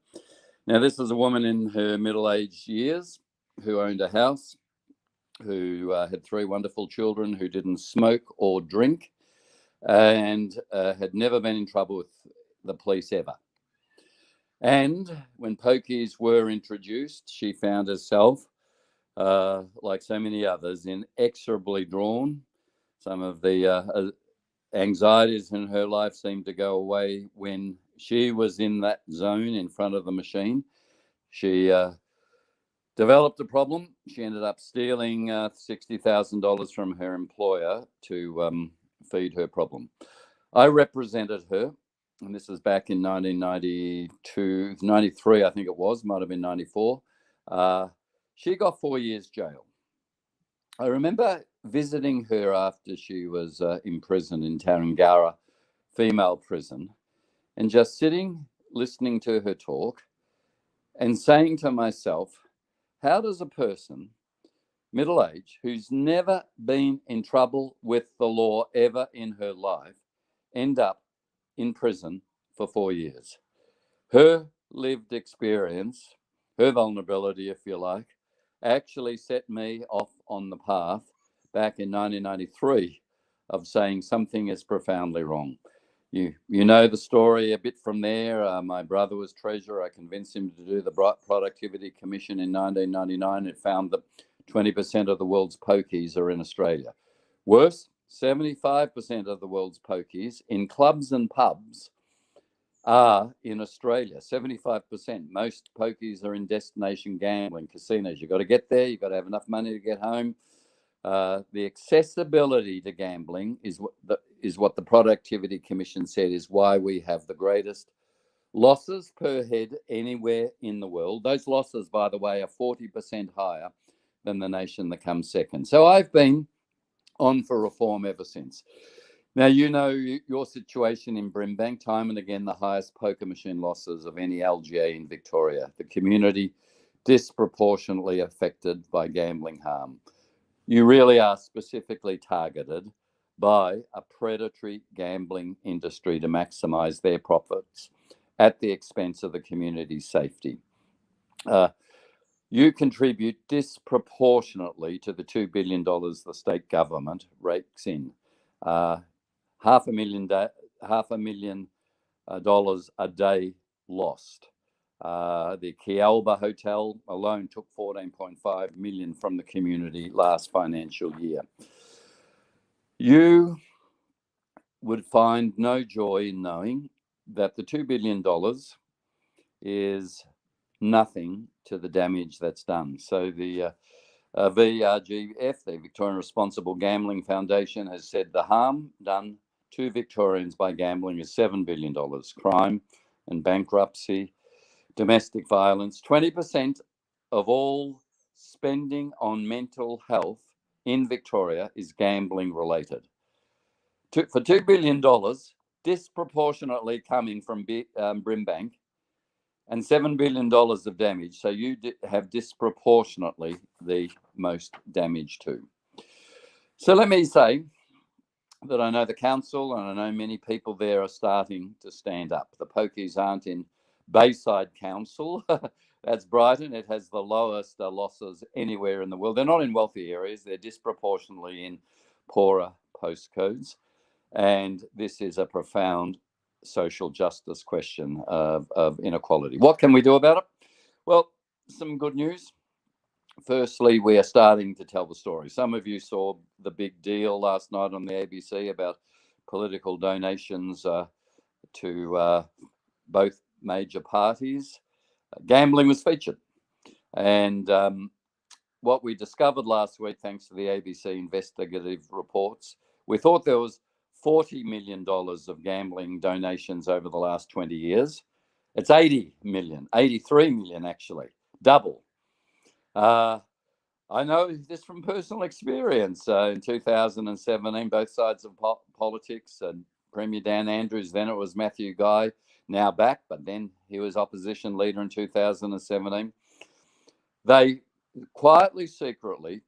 [SPEAKER 5] Now, this is a woman in her middle-aged years who owned a house, who had 3 wonderful children, who didn't smoke or drink, and had never been in trouble with the police ever. And when pokies were introduced, she found herself, like so many others, inexorably drawn. Some of the anxieties in her life seemed to go away when she was in that zone in front of the machine. She developed a problem. She ended up stealing $60,000 from her employer to feed her problem. I represented her, and this was back in 1992, 93, I think it was, might have been 94. She got 4 years jail. I remember visiting her after she was in prison in Tarrangara female prison, and just sitting, listening to her talk and saying to myself, how does a person, middle-aged, who's never been in trouble with the law ever in her life, end up in prison for 4 years? Her lived experience, her vulnerability, if you like, actually set me off on the path back in 1993 of saying something is profoundly wrong. You know the story a bit from there. My brother was treasurer. I convinced him to do the Productivity Commission in 1999. It found that 20% of the world's pokies are in Australia. Worse, 75% of the world's pokies in clubs and pubs are in Australia. 75%. Most pokies are in destination gambling casinos. You've got to get there. You've got to have enough money to get home. The accessibility to gambling is what the Productivity Commission said is why we have the greatest losses per head anywhere in the world. Those losses, by the way, are 40% higher than the nation that comes second. So I've been on for reform ever since. Now, you know your situation in Brimbank, time and again, the highest poker machine losses of any LGA in Victoria. The community disproportionately affected by gambling harm. You really are specifically targeted by a predatory gambling industry to maximize their profits at the expense of the community's safety. You contribute disproportionately to the $2 billion the state government rakes in. $500,000 a day lost. The Kialba Hotel alone took $14.5 million from the community last financial year. You would find no joy in knowing that the $2 billion is nothing to the damage that's done. So the VRGF, the Victorian Responsible Gambling Foundation, has said the harm done to Victorians by gambling is $7 billion. Crime and bankruptcy, domestic violence, 20% of all spending on mental health in Victoria is gambling related. For $2 billion, disproportionately coming from Brimbank, and $7 billion of damage. So you have disproportionately the most damage too. So let me say that I know the council and I know many people there are starting to stand up. The pokies aren't in Bayside Council. That's Brighton. It has the lowest losses anywhere in the world. They're not in wealthy areas. They're disproportionately in poorer postcodes. And this is a profound social justice question of inequality. What can we do about it? Well, some good news. Firstly, we are starting to tell the story. Some of you saw the big deal last night on the ABC about political donations to both major parties. Gambling was featured. And what we discovered last week, thanks to the ABC investigative reports, we thought there was $40 million of gambling donations over the last 20 years. It's 80 million, 83 million actually, double. I know this from personal experience. In 2017, both sides of politics, and Premier Dan Andrews, then it was Matthew Guy, now back, but then he was opposition leader in 2017. They quietly, secretly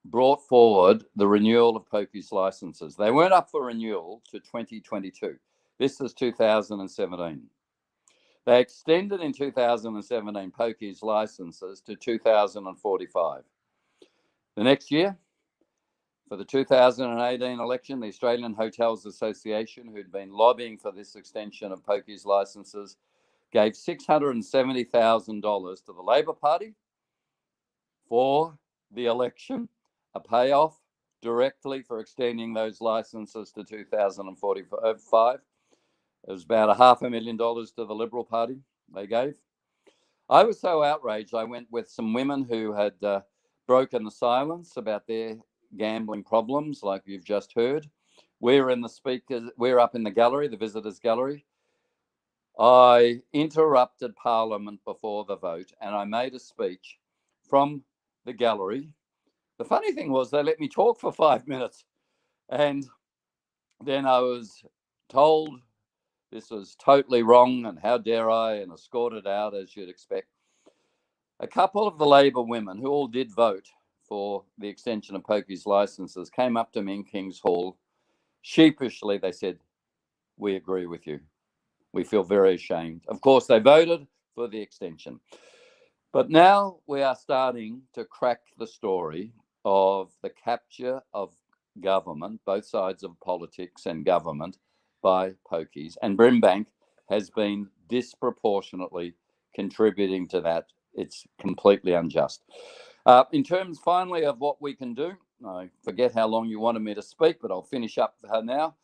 [SPEAKER 5] brought forward the renewal of pokies licenses. They weren't up for renewal to 2022. This is 2017. They extended in 2017 pokies licenses to 2045. The next year, for the 2018 election, the Australian Hotels Association, who'd been lobbying for this extension of pokies licenses, gave $670,000 to the Labor Party for the election, a payoff directly for extending those licenses to 2045. It was about $500,000 to the Liberal Party they gave. I was so outraged, I went with some women who had broken the silence about their gambling problems, like you've just heard. We're up in the gallery, the visitors' gallery. I interrupted Parliament before the vote and I made a speech from the gallery. The funny thing was they let me talk for 5 minutes, and then I was told this was totally wrong and how dare I, and escorted out as you'd expect. A couple of the Labor women who all did vote for the extension of pokies licenses came up to me in King's Hall. Sheepishly, they said, "We agree with you. We feel very ashamed." Of course, they voted for the extension. But now we are starting to crack the story of the capture of government, both sides of politics and government, by pokies. And Brimbank has been disproportionately contributing to that. It's completely unjust. In terms, finally, of what we can do, I forget how long you wanted me to speak, but I'll finish up now.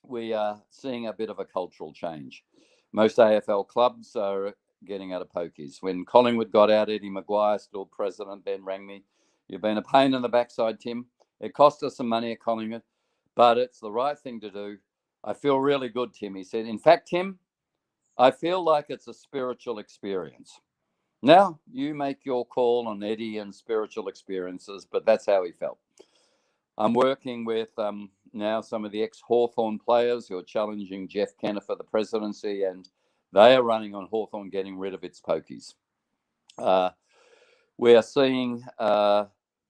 [SPEAKER 5] We are seeing a bit of a cultural change. Most AFL clubs are getting out of pokies. When Collingwood got out, Eddie Maguire, still president, then rang me. "You've been a pain in the backside, Tim. It cost us some money at Collingwood, but it's the right thing to do. I feel really good, Tim," he said. "In fact, Tim, I feel like it's a spiritual experience." Now, you make your call on Eddie and spiritual experiences, but that's how he felt. I'm working with now some of the ex-Hawthorn players who are challenging Jeff Kenner for the presidency, and they are running on Hawthorn getting rid of its pokies. We are seeing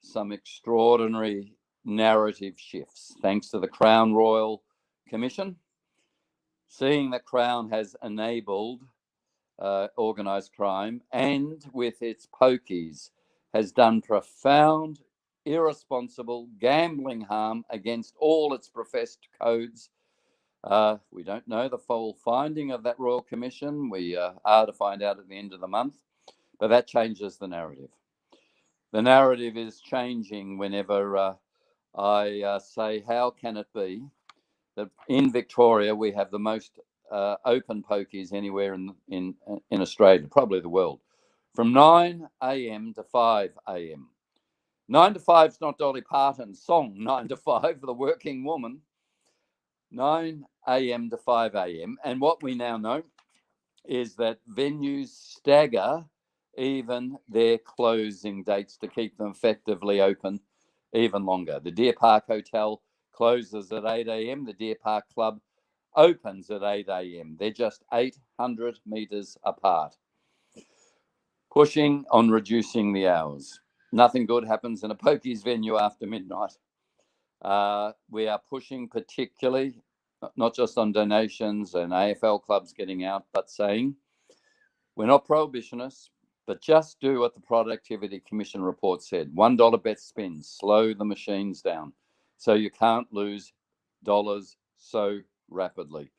[SPEAKER 5] some extraordinary narrative shifts thanks to the Crown Royal Commission, seeing that Crown has enabled organised crime and with its pokies has done profound, irresponsible gambling harm against all its professed codes. We don't know the full finding of that Royal Commission. We are to find out at the end of the month, but that changes the narrative. The narrative is changing whenever I say, how can it be that in Victoria we have the most open pokies anywhere in Australia, probably the world, from 9 a.m. to 5 a.m. 9 to 5 is not Dolly Parton's song, 9 to 5 for the working woman. 9 a.m. to 5 a.m. And what we now know is that venues stagger even their closing dates to keep them effectively open even longer. The Deer Park Hotel closes at 8 a.m. The Deer Park Club opens at 8 a.m. They're just 800 metres apart. Pushing on reducing the hours. Nothing good happens in a pokies venue after midnight. We are pushing particularly, not just on donations and AFL clubs getting out, but saying we're not prohibitionists, but just do what the Productivity Commission report said. $1 bet spins, slow the machines down so you can't lose dollars so rapidly.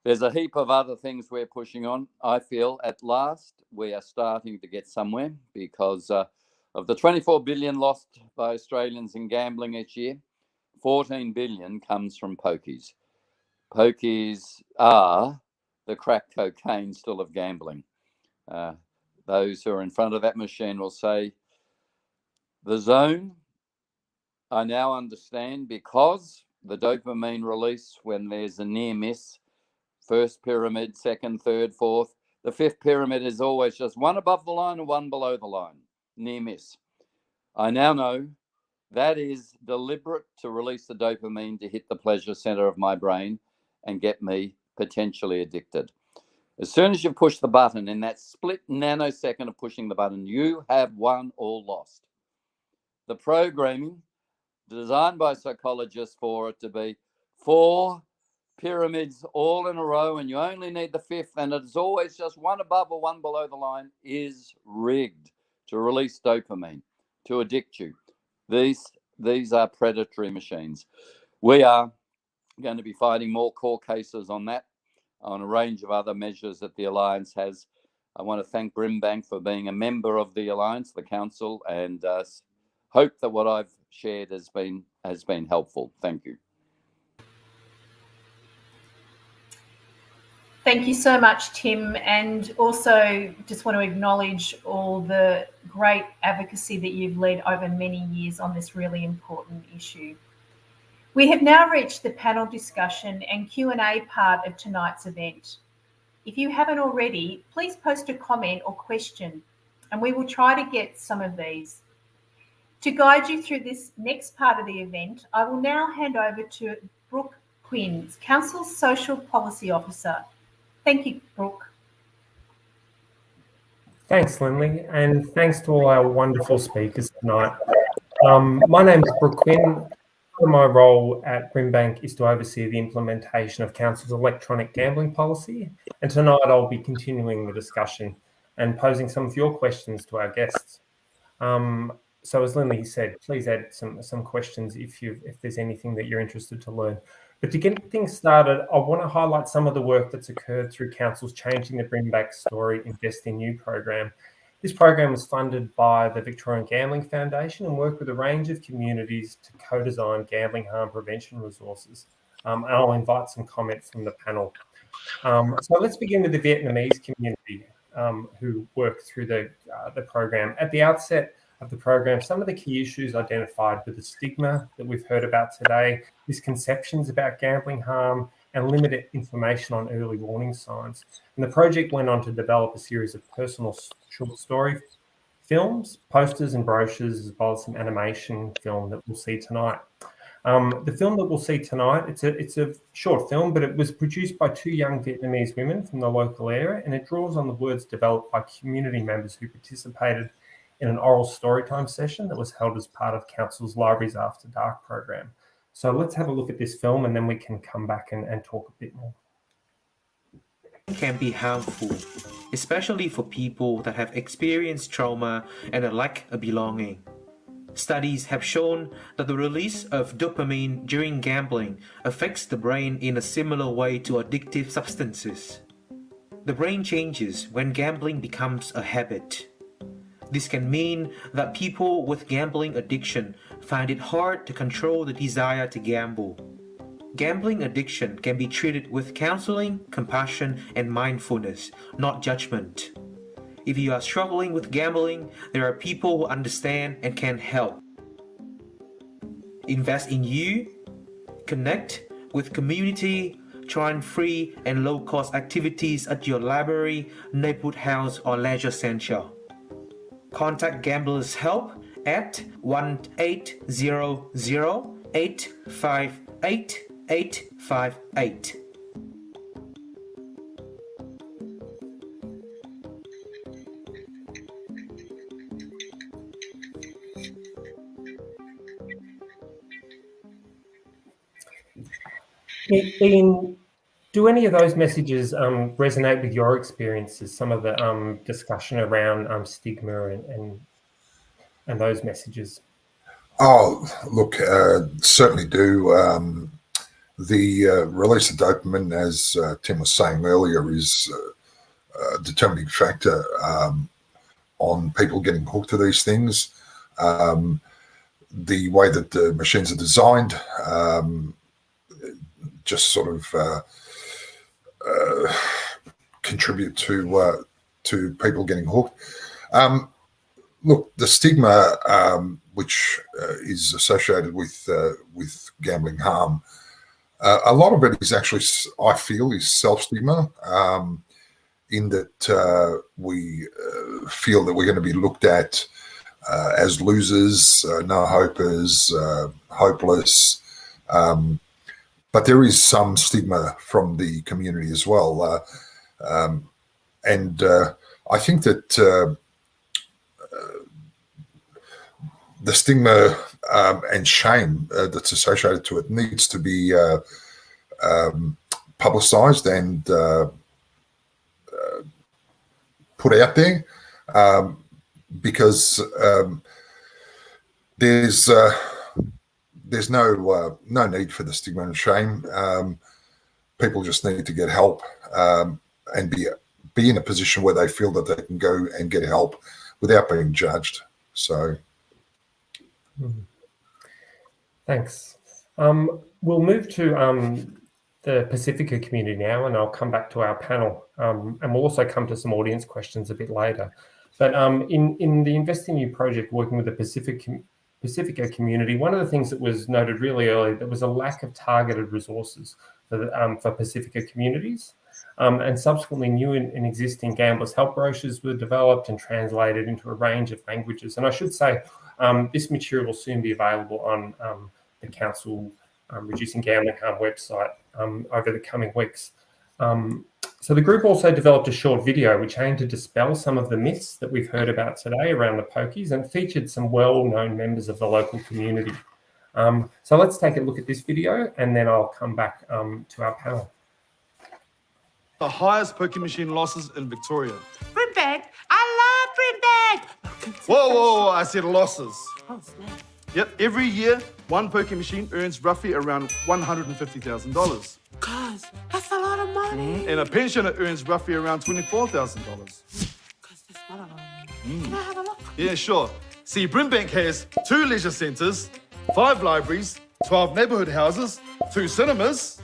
[SPEAKER 5] There's a heap of other things we're pushing on. I feel at last we are starting to get somewhere because of the 24 billion lost by Australians in gambling each year, 14 billion comes from pokies. Pokies are the crack cocaine still of gambling. Those who are in front of that machine will say, the zone, I now understand, because the dopamine release when there's a near miss, first pyramid, second, third, fourth. The fifth pyramid is always just one above the line and one below the line, near miss. I now know that is deliberate to release the dopamine to hit the pleasure center of my brain and get me potentially addicted. As soon as you push the button, in that split nanosecond of pushing the button, you have won or lost. The programming designed by psychologists for it to be 4 pyramids all in a row and you only need the fifth and it's always just one above or one below the line is rigged to release dopamine, to addict you. These are predatory machines. We are going to be fighting more court cases on that, on a range of other measures that the Alliance has. I want to thank Brimbank for being a member of the Alliance, the Council, and hope that what I've shared has been helpful. Thank you.
[SPEAKER 1] Thank you so much, Tim, and also just want to acknowledge all the great advocacy that you've led over many years on this really important issue. We have now reached the panel discussion and Q&A part of tonight's event. If you haven't already, please post a comment or question, and we will try to get some of these. To guide you through this next part of the event, I will now hand over to Brooke Quinn, Council's Social Policy Officer. Thank you, Brooke.
[SPEAKER 6] Thanks, Lindley, and thanks to all our wonderful speakers tonight. My name is Brooke Quinn. My role at Brimbank is to oversee the implementation of Council's electronic gambling policy, and tonight I'll be continuing the discussion and posing some of your questions to our guests. So as Lindley said, please add some questions if there's anything that you're interested to learn. But to get things started, I want to highlight some of the work that's occurred through Council's Changing the Brimbank Story Invest in You program. This program was funded by the Victorian Gambling Foundation and worked with a range of communities to co-design gambling harm prevention resources. And I'll invite some comments from the panel. So let's begin with the Vietnamese community who worked through the program. At the outset of the program, some of the key issues identified were the stigma that we've heard about today, misconceptions about gambling harm, and limited information on early warning signs. And the project went on to develop a series of personal short story films, posters and brochures, as well as some animation film that we'll see tonight. The film that we'll see tonight, it's a short film, but it was produced by 2 young Vietnamese women from the local area, and it draws on the words developed by community members who participated in an oral storytime session that was held as part of Council's Libraries After Dark program. So let's have a look at this film and then we can come back and talk a bit more.
[SPEAKER 7] Can be harmful, especially for people that have experienced trauma and a lack of belonging. Studies have shown that the release of dopamine during gambling affects the brain in a similar way to addictive substances. The brain changes when gambling becomes a habit. This can mean that people with gambling addiction find it hard to control the desire to gamble. Gambling addiction can be treated with counseling, compassion, and mindfulness, not judgment. If you are struggling with gambling, there are people who understand and can help. Invest in you, connect with community, try free and low-cost activities at your library, neighborhood house, or leisure center. Contact Gamblers Help at 1-800-858-858.
[SPEAKER 6] Ian, do any of those messages resonate with your experiences? Some of the discussion around stigma and those messages.
[SPEAKER 4] Oh, look, certainly do. The release of dopamine, as Tim was saying earlier, is a determining factor on people getting hooked to these things. The way that the machines are designed just sort of contribute to people getting hooked. Look, the stigma which is associated with gambling harm, a lot of it is actually, I feel, is self-stigma, in that we feel that we're going to be looked at as losers, no-hopers, hopeless. But there is some stigma from the community as well. And I think that the stigma and shame that's associated to it needs to be publicised and put out there, because there's no need for the stigma and shame. People just need to get help and be in a position where they feel that they can go and get help without being judged. So.
[SPEAKER 6] Thanks. We'll move to the Pacifica community now, and I'll come back to our panel, and we'll also come to some audience questions a bit later. But in the Invest in You project, working with the Pacifica community, one of the things that was noted really early, there was a lack of targeted resources for Pacifica communities. And subsequently, new and existing Gamblers Help brochures were developed and translated into a range of languages. And I should say, this material will soon be available on the Council Reducing Gambling Harm website over the coming weeks. So the group also developed a short video which aimed to dispel some of the myths that we've heard about today around the pokies, and featured some well-known members of the local community. So let's take a look at this video, and then I'll come back to our panel.
[SPEAKER 8] The highest poker machine losses in Victoria.
[SPEAKER 9] Brimbank! I love Brimbank!
[SPEAKER 8] Whoa, I said losses.
[SPEAKER 9] Oh, snap.
[SPEAKER 8] Yep, every year, one poker machine earns roughly around $150,000.
[SPEAKER 9] Cuz, that's a lot of money.
[SPEAKER 8] And a pensioner earns roughly around $24,000.
[SPEAKER 9] Cuz, that's not a lot of money. Can I have a look?
[SPEAKER 8] Yeah, sure. See, Brimbank has 2 leisure centres, 5 libraries, 12 neighbourhood houses, 2 cinemas,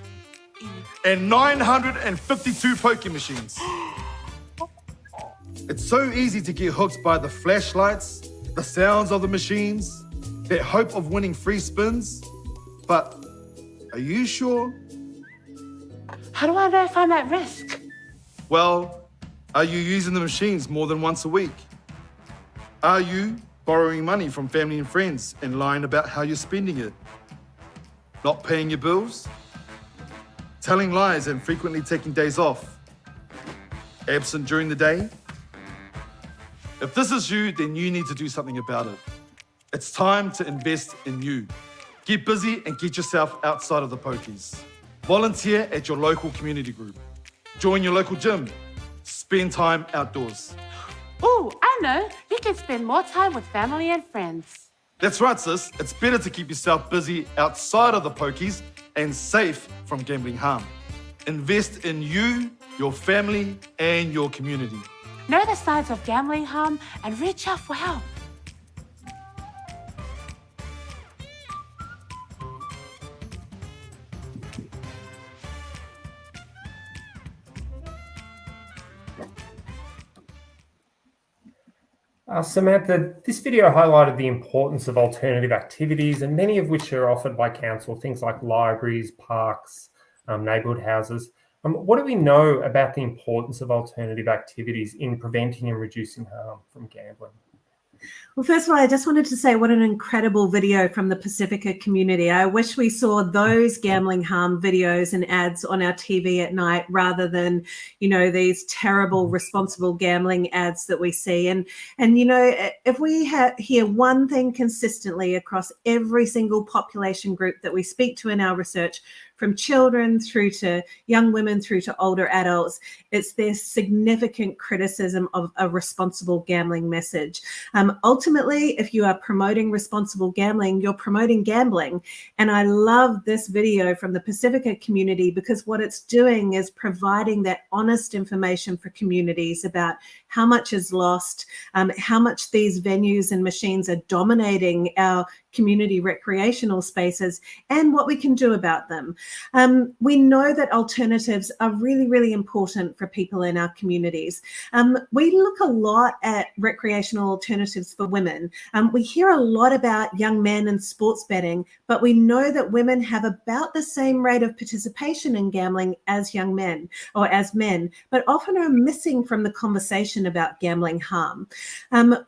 [SPEAKER 8] and 952 poker machines. It's so easy to get hooked by the flashlights, the sounds of the machines, that hope of winning free spins. But are you sure?
[SPEAKER 9] How do I know if I'm at risk?
[SPEAKER 8] Well, are you using the machines more than once a week? Are you borrowing money from family and friends and lying about how you're spending it? Not paying your bills? Telling lies and frequently taking days off? Absent during the day? If this is you, then you need to do something about it. It's time to invest in you. Get busy and get yourself outside of the pokies. Volunteer at your local community group. Join your local gym. Spend time outdoors.
[SPEAKER 9] Ooh, I know. You can spend more time with family and friends.
[SPEAKER 8] That's right, sis. It's better to keep yourself busy outside of the pokies and safe from gambling harm. Invest in you, your family, and your community.
[SPEAKER 9] Know the signs of gambling harm and reach out for help.
[SPEAKER 6] Samantha, this video highlighted the importance of alternative activities, and many of which are offered by council, things like libraries, parks, neighbourhood houses. What do we know about the importance of alternative activities in preventing and reducing harm from gambling?
[SPEAKER 3] Well, first of all, I just wanted to say what an incredible video from the Pacifica community. I wish we saw those gambling harm videos and ads on our TV at night rather than, these terrible responsible gambling ads that we see. And if we hear one thing consistently across every single population group that we speak to in our research, from children through to young women through to older adults, it's their significant criticism of a responsible gambling message. Ultimately, if you are promoting responsible gambling, you're promoting gambling. And I love this video from the Pacifica community because what it's doing is providing that honest information for communities about how much is lost, how much these venues and machines are dominating our community recreational spaces, and what we can do about them. We know that alternatives are really, really important for people in our communities. We look a lot at recreational alternatives for women. We hear a lot about young men and sports betting, but we know that women have about the same rate of participation in gambling as young men or as men, but often are missing from the conversation about gambling harm.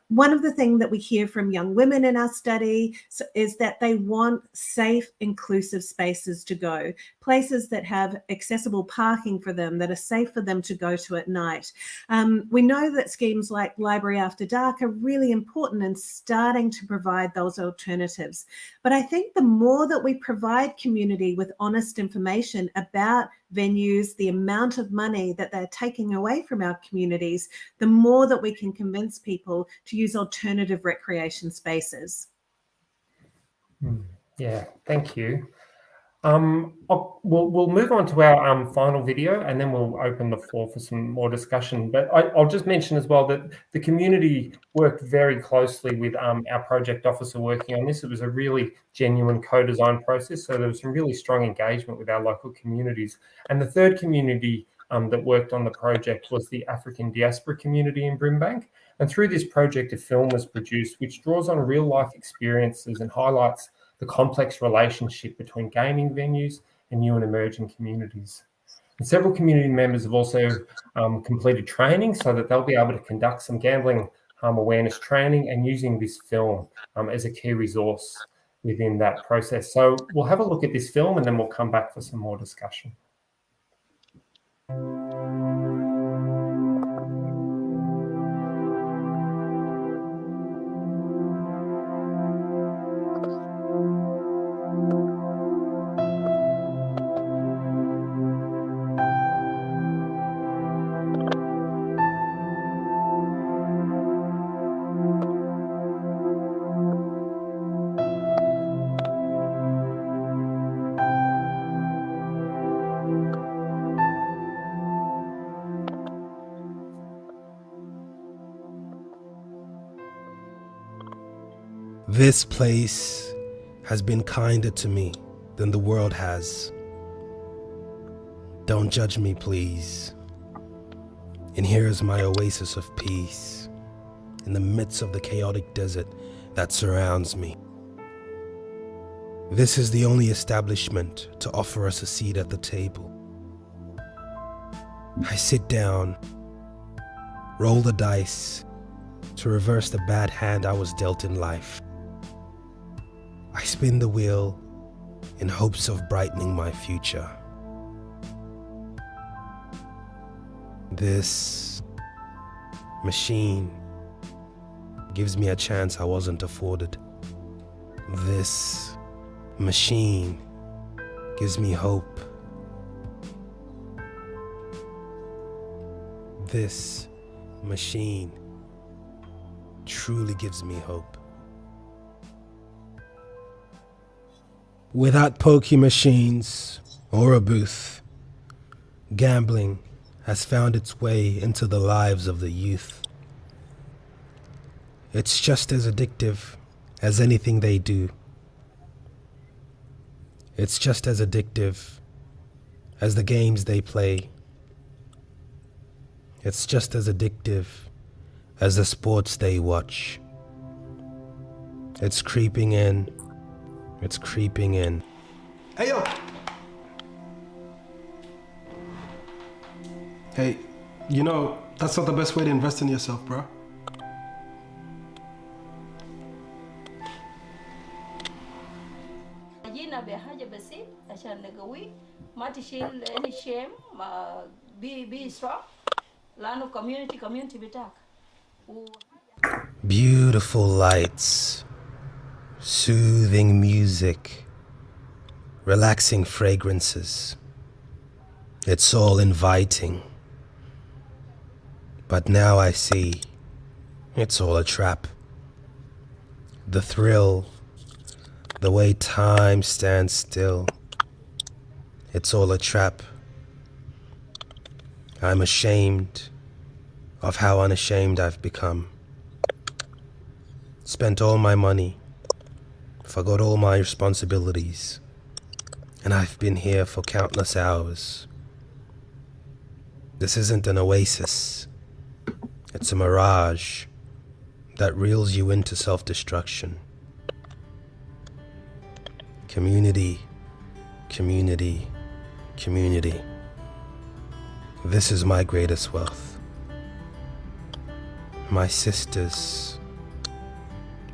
[SPEAKER 3] One of the things that we hear from young women in our study is that they want safe, inclusive spaces to go, places that have accessible parking for them, that are safe for them to go to at night. We know that schemes like Library After Dark are really important in starting to provide those alternatives. But I think the more that we provide community with honest information about venues, the amount of money that they're taking away from our communities, the more that we can convince people to use alternative recreation spaces.
[SPEAKER 6] Yeah, thank you. We'll move on to our final video, and then we'll open the floor for some more discussion. But I'll just mention as well that the community worked very closely with our project officer working on this. It was a really genuine co-design process, so there was some really strong engagement with our local communities. And the third community that worked on the project was the African diaspora community in Brimbank. And through this project, a film was produced which draws on real-life experiences and highlights the complex relationship between gaming venues and new and emerging communities. And several community members have also completed training so that they'll be able to conduct some gambling awareness training and using this film as a key resource within that process. So we'll have a look at this film and then we'll come back for some more discussion.
[SPEAKER 10] This place has been kinder to me than the world has. Don't judge me, please. And here is my oasis of peace in the midst of the chaotic desert that surrounds me. This is the only establishment to offer us a seat at the table. I sit down, roll the dice to reverse the bad hand I was dealt in life. I spin the wheel in hopes of brightening my future. This machine gives me a chance I wasn't afforded. This machine gives me hope. This machine truly gives me hope. Without pokey machines or a booth, gambling has found its way into the lives of the youth. It's just as addictive as anything they do. It's just as addictive as the games they play. It's just as addictive as the sports they watch. It's creeping in. It's creeping in.
[SPEAKER 11] Hey, yo! Hey, that's not the best way to invest in yourself, bro. any shame, be strong. Lano community bitak.
[SPEAKER 10] Beautiful lights, soothing music, relaxing fragrances. It's all inviting. But now I see it's all a trap. The thrill, the way time stands still. It's all a trap. I'm ashamed of how unashamed I've become. Spent all my money, forgot all my responsibilities, and I've been here for countless hours. This isn't an oasis. It's a mirage that reels you into self-destruction. Community, community, community. This is my greatest wealth. My sisters,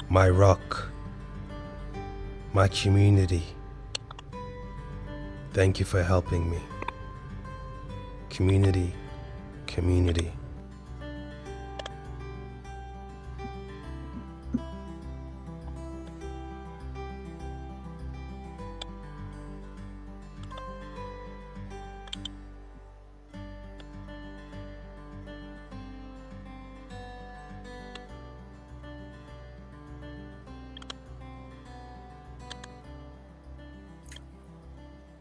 [SPEAKER 10] my rock, my community. Thank you for helping me. Community, community.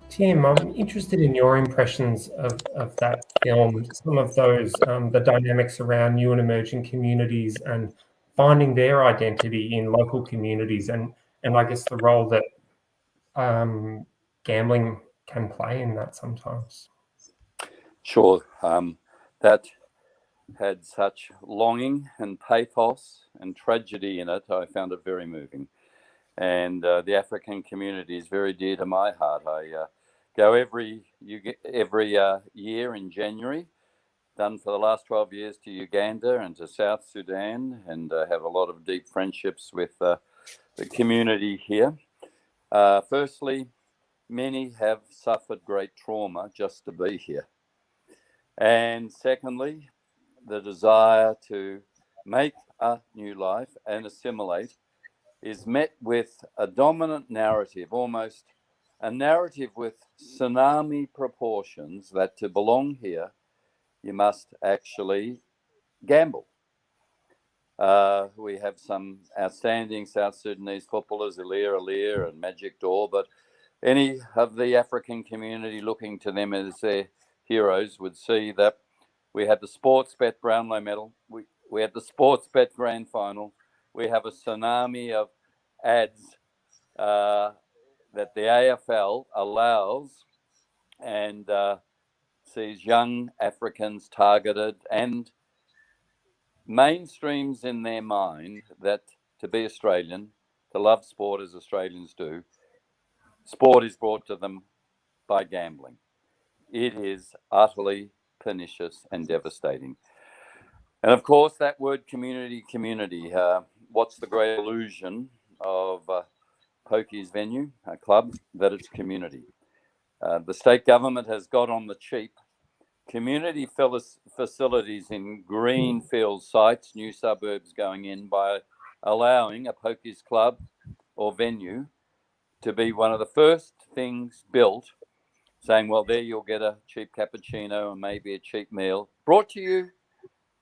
[SPEAKER 6] Tim, I'm interested in your impressions of that film, some of those, the dynamics around new and emerging communities and finding their identity in local communities and I guess the role that gambling can play in that sometimes.
[SPEAKER 5] Sure. That had such longing and pathos and tragedy in it. I found it very moving. And the African community is very dear to my heart. I go every year in January, done for the last 12 years to Uganda and to South Sudan, and have a lot of deep friendships with the community here. Firstly, many have suffered great trauma just to be here. And secondly, the desire to make a new life and assimilate is met with a dominant narrative, almost a narrative with tsunami proportions, that to belong here, you must actually gamble. We have some outstanding South Sudanese footballers, Alir and Magic Door, but any of the African community looking to them as their heroes would see that we had the Sports Bet Brownlow medal, we had the Sports Bet Grand Final, we have a tsunami of ads that the AFL allows and sees young Africans targeted and mainstreams in their mind that to be Australian, to love sport as Australians do, sport is brought to them by gambling. It is utterly pernicious and devastating. And of course, that word community, what's the great illusion of Pokey's venue, a club, that it's community. The state government has got on the cheap community facilities in greenfield sites, new suburbs going in, by allowing a Pokey's club or venue to be one of the first things built, saying, well, there you'll get a cheap cappuccino and maybe a cheap meal, brought to you,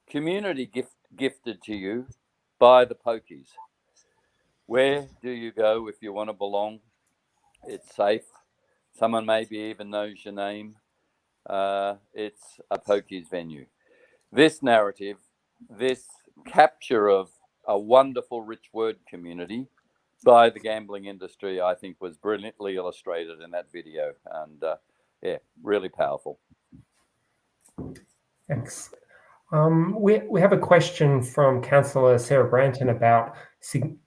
[SPEAKER 5] community gifted to you by the Pokies. Where do you go if you want to belong? It's safe. Someone maybe even knows your name. It's a Pokies venue. This narrative, this capture of a wonderful rich word community by the gambling industry, I think was brilliantly illustrated in that video. And yeah, really powerful.
[SPEAKER 6] Thanks. We have a question from Councillor Sarah Branton about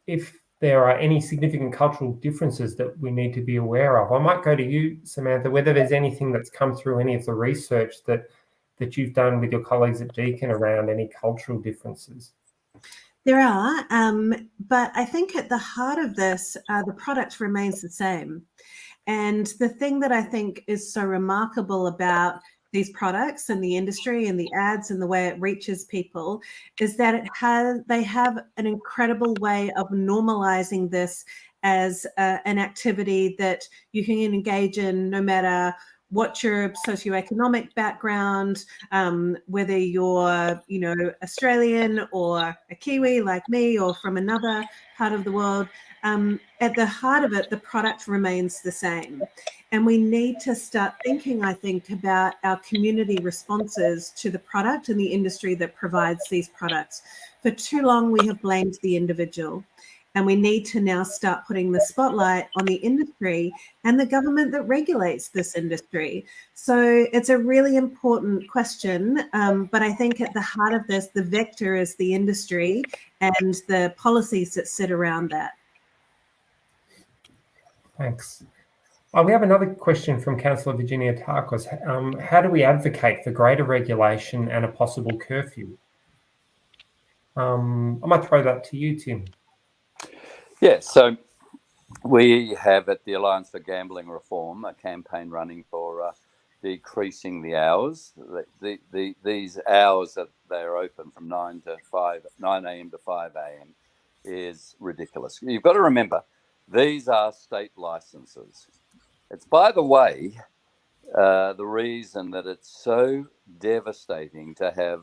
[SPEAKER 6] if there are any significant cultural differences that we need to be aware of. I might go to you, Samantha, whether there's anything that's come through any of the research that you've done with your colleagues at Deakin around any cultural differences.
[SPEAKER 3] There are, but I think at the heart of this, the product remains the same. And the thing that I think is so remarkable about these products and the industry and the ads and the way it reaches people is that they have an incredible way of normalizing this as an activity that you can engage in no matter what your socioeconomic background, whether you're, Australian or a Kiwi like me or from another part of the world. At the heart of it, the product remains the same. And we need to start thinking, I think, about our community responses to the product and the industry that provides these products. For too long, we have blamed the individual. And we need to now start putting the spotlight on the industry and the government that regulates this industry. So it's a really important question. But I think at the heart of this, the vector is the industry and the policies that sit around that.
[SPEAKER 6] Thanks. We have another question from Councillor Virginia Tarkos. How do we advocate for greater regulation and a possible curfew? I might throw that to you, Tim.
[SPEAKER 5] Yeah, so we have at the Alliance for Gambling Reform a campaign running for decreasing the hours. These hours that they're open from 9 a.m. to 5 a.m. is ridiculous. You've got to remember, these are state licenses. It's, by the way, the reason that it's so devastating to have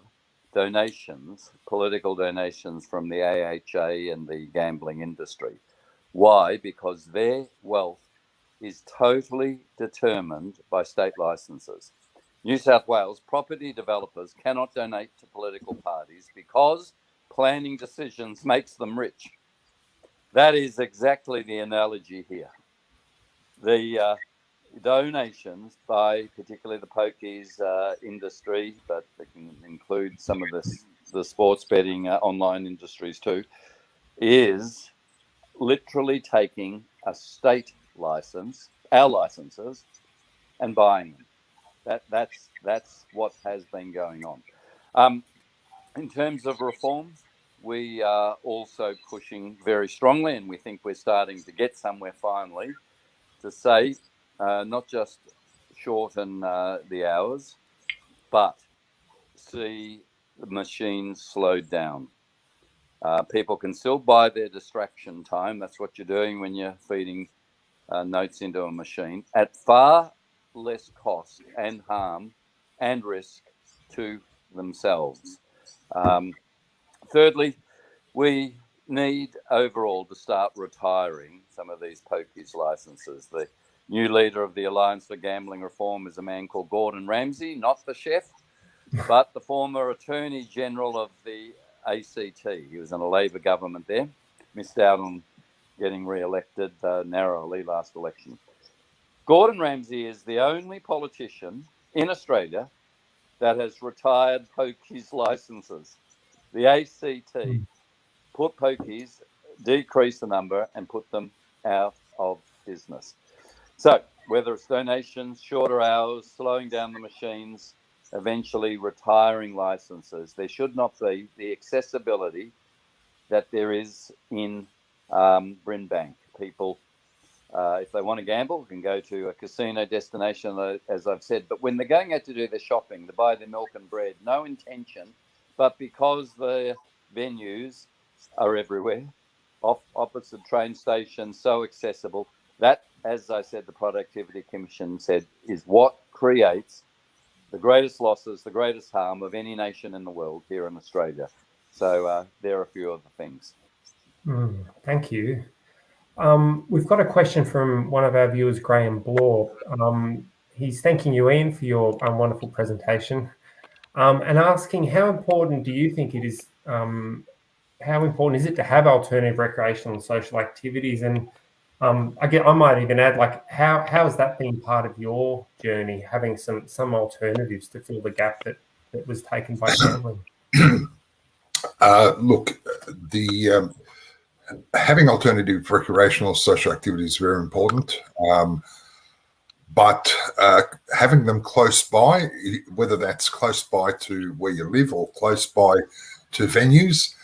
[SPEAKER 5] donations, political donations from the AHA and the gambling industry. Why? Because their wealth is totally determined by state licenses. New South Wales property developers cannot donate to political parties because planning decisions makes them rich. That is exactly the analogy here. The donations by particularly the pokies industry, but they can include some of the sports betting online industries too, is literally taking a state license, our licenses, and buying them. That's what has been going on. In terms of reform, we are also pushing very strongly, and we think we're starting to get somewhere finally, to say not just shorten the hours, but see the machines slowed down. People can still buy their distraction time. That's what you're doing when you're feeding notes into a machine at far less cost and harm and risk to themselves. Thirdly, we need overall to start retiring some of these pokies licenses. The new leader of the Alliance for Gambling Reform is a man called Gordon Ramsay, not the chef, but the former Attorney General of the ACT. He was in a Labor government there, missed out on getting re-elected narrowly last election. Gordon Ramsay is the only politician in Australia that has retired pokies licenses. The ACT put pokies, decrease the number, and put them out of business. So whether it's donations, shorter hours, slowing down the machines, eventually retiring licenses, there should not be the accessibility that there is in Brimbank. People, if they want to gamble, can go to a casino destination, as I've said. But when they're going out to do their shopping, to buy their milk and bread, no intention, but because the venues are everywhere, opposite train stations, so accessible, that, as I said, the Productivity Commission said, is what creates the greatest losses, the greatest harm of any nation in the world here in Australia. So there are a few other things.
[SPEAKER 6] Thank you. We've got a question from one of our viewers, Graham Bloor. He's thanking you, Ian, for your wonderful presentation, and asking how important do you think it is, how important is it to have alternative recreational and social activities? And I might even add, like, how has that been part of your journey, having some alternatives to fill the gap that was taken by gambling?
[SPEAKER 4] Look, the having alternative recreational social activities is very important, but having them close by, whether that's close by to where you live or close by to venues,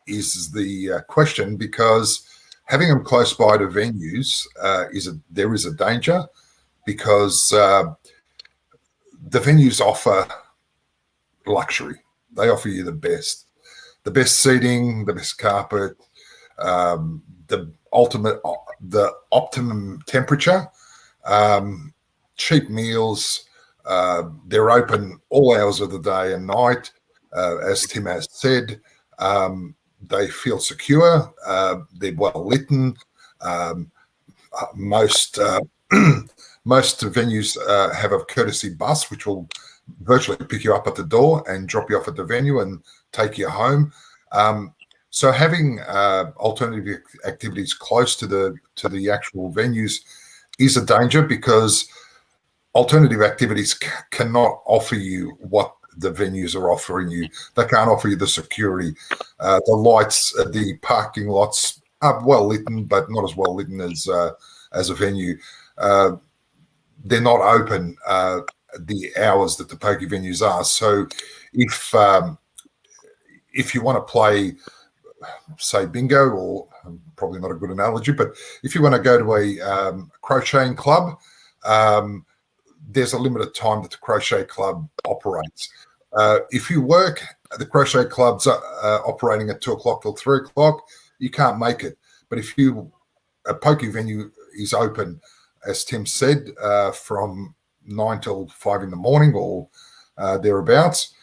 [SPEAKER 4] is the question, because having them close by to venues there is a danger, because the venues offer luxury. They offer you the best seating, the best carpet, the optimum temperature, cheap meals. They're open all hours of the day and night. As Tim has said, they feel secure. They're well lit. Most most venues have a courtesy bus which will virtually pick you up at the door and drop you off at the venue and take you home. So having alternative activities close to the actual venues is a danger, because alternative activities cannot offer you what the venues are offering you. They can't offer you the security. The lights, the parking lots are well lit, but not as well lit as a venue. They're not open the hours that the pokie venues are. So if you want to play, say, bingo, or probably not a good analogy, but if you want to go to a crocheting club, there's a limited time that the crochet club operates. If you work, the crochet club's operating at 2 o'clock till 3 o'clock, you can't make it. But if a pokie venue is open, as Tim said, from 9 till 5 in the morning or thereabouts.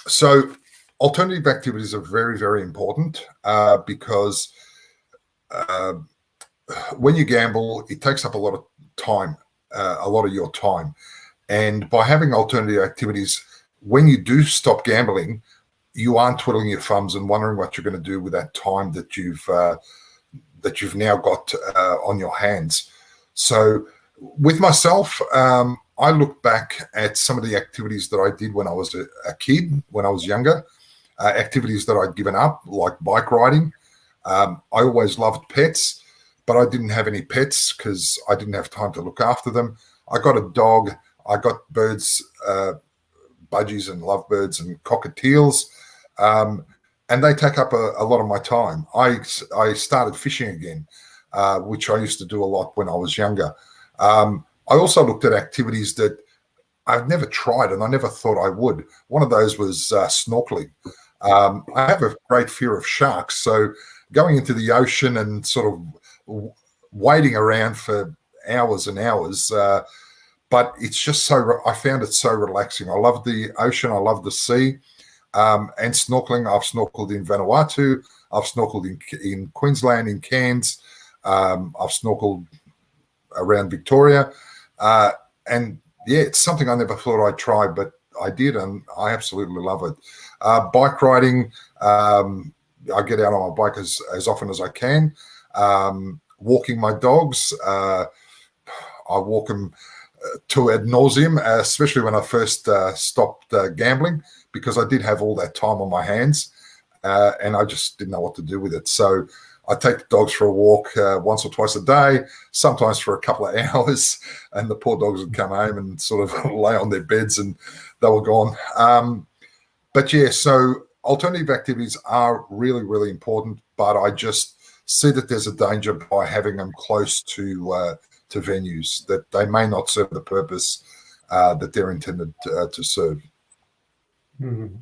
[SPEAKER 4] So alternative activities are very, very important, because when you gamble, it takes up a lot of time, a lot of your time. And by having alternative activities, when you do stop gambling, you aren't twiddling your thumbs and wondering what you're going to do with that time that you've now got on your hands. So with myself, I look back at some of the activities that I did when I was a kid, when I was younger, activities that I'd given up, like bike riding. I always loved pets, but I didn't have any pets because I didn't have time to look after them. I got a dog. I got birds, budgies and lovebirds and cockatiels, and they take up a lot of my time. I started fishing again, which I used to do a lot when I was younger. I also looked at activities that I've never tried and I never thought I would. One of those was snorkeling. I have a great fear of sharks, so going into the ocean and sort of waiting around for hours and hours, but it's just I found it so relaxing. I love the ocean. I love the sea. And snorkeling, I've snorkeled in Vanuatu. I've snorkeled in Queensland, in Cairns. I've snorkeled around Victoria. And yeah, it's something I never thought I'd try, but I did, and I absolutely love it. Bike riding, I get out on my bike as often as I can. Walking my dogs, I walk them to ad nauseum, especially when I first stopped gambling, because I did have all that time on my hands, and I just didn't know what to do with it. So I take the dogs for a walk once or twice a day, sometimes for a couple of hours, and the poor dogs would come home and sort of lay on their beds and they were gone. But yeah, so alternative activities are really, really important, but I just see that there's a danger by having them close to venues, that they may not serve the purpose that they're intended to serve.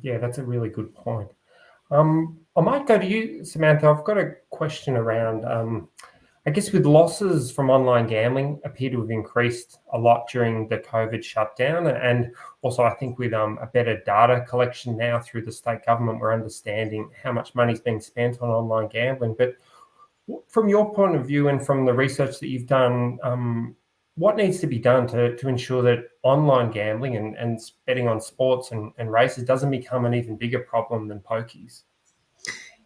[SPEAKER 6] Yeah, that's a really good point. I might go to you, Samantha. I've got a question around, I guess, with losses from online gambling appear to have increased a lot during the COVID shutdown. And also, I think with a better data collection now through the state government, we're understanding how much money is being spent on online gambling. But from your point of view and from the research that you've done, what needs to be done to ensure that online gambling and betting on sports and races doesn't become an even bigger problem than pokies?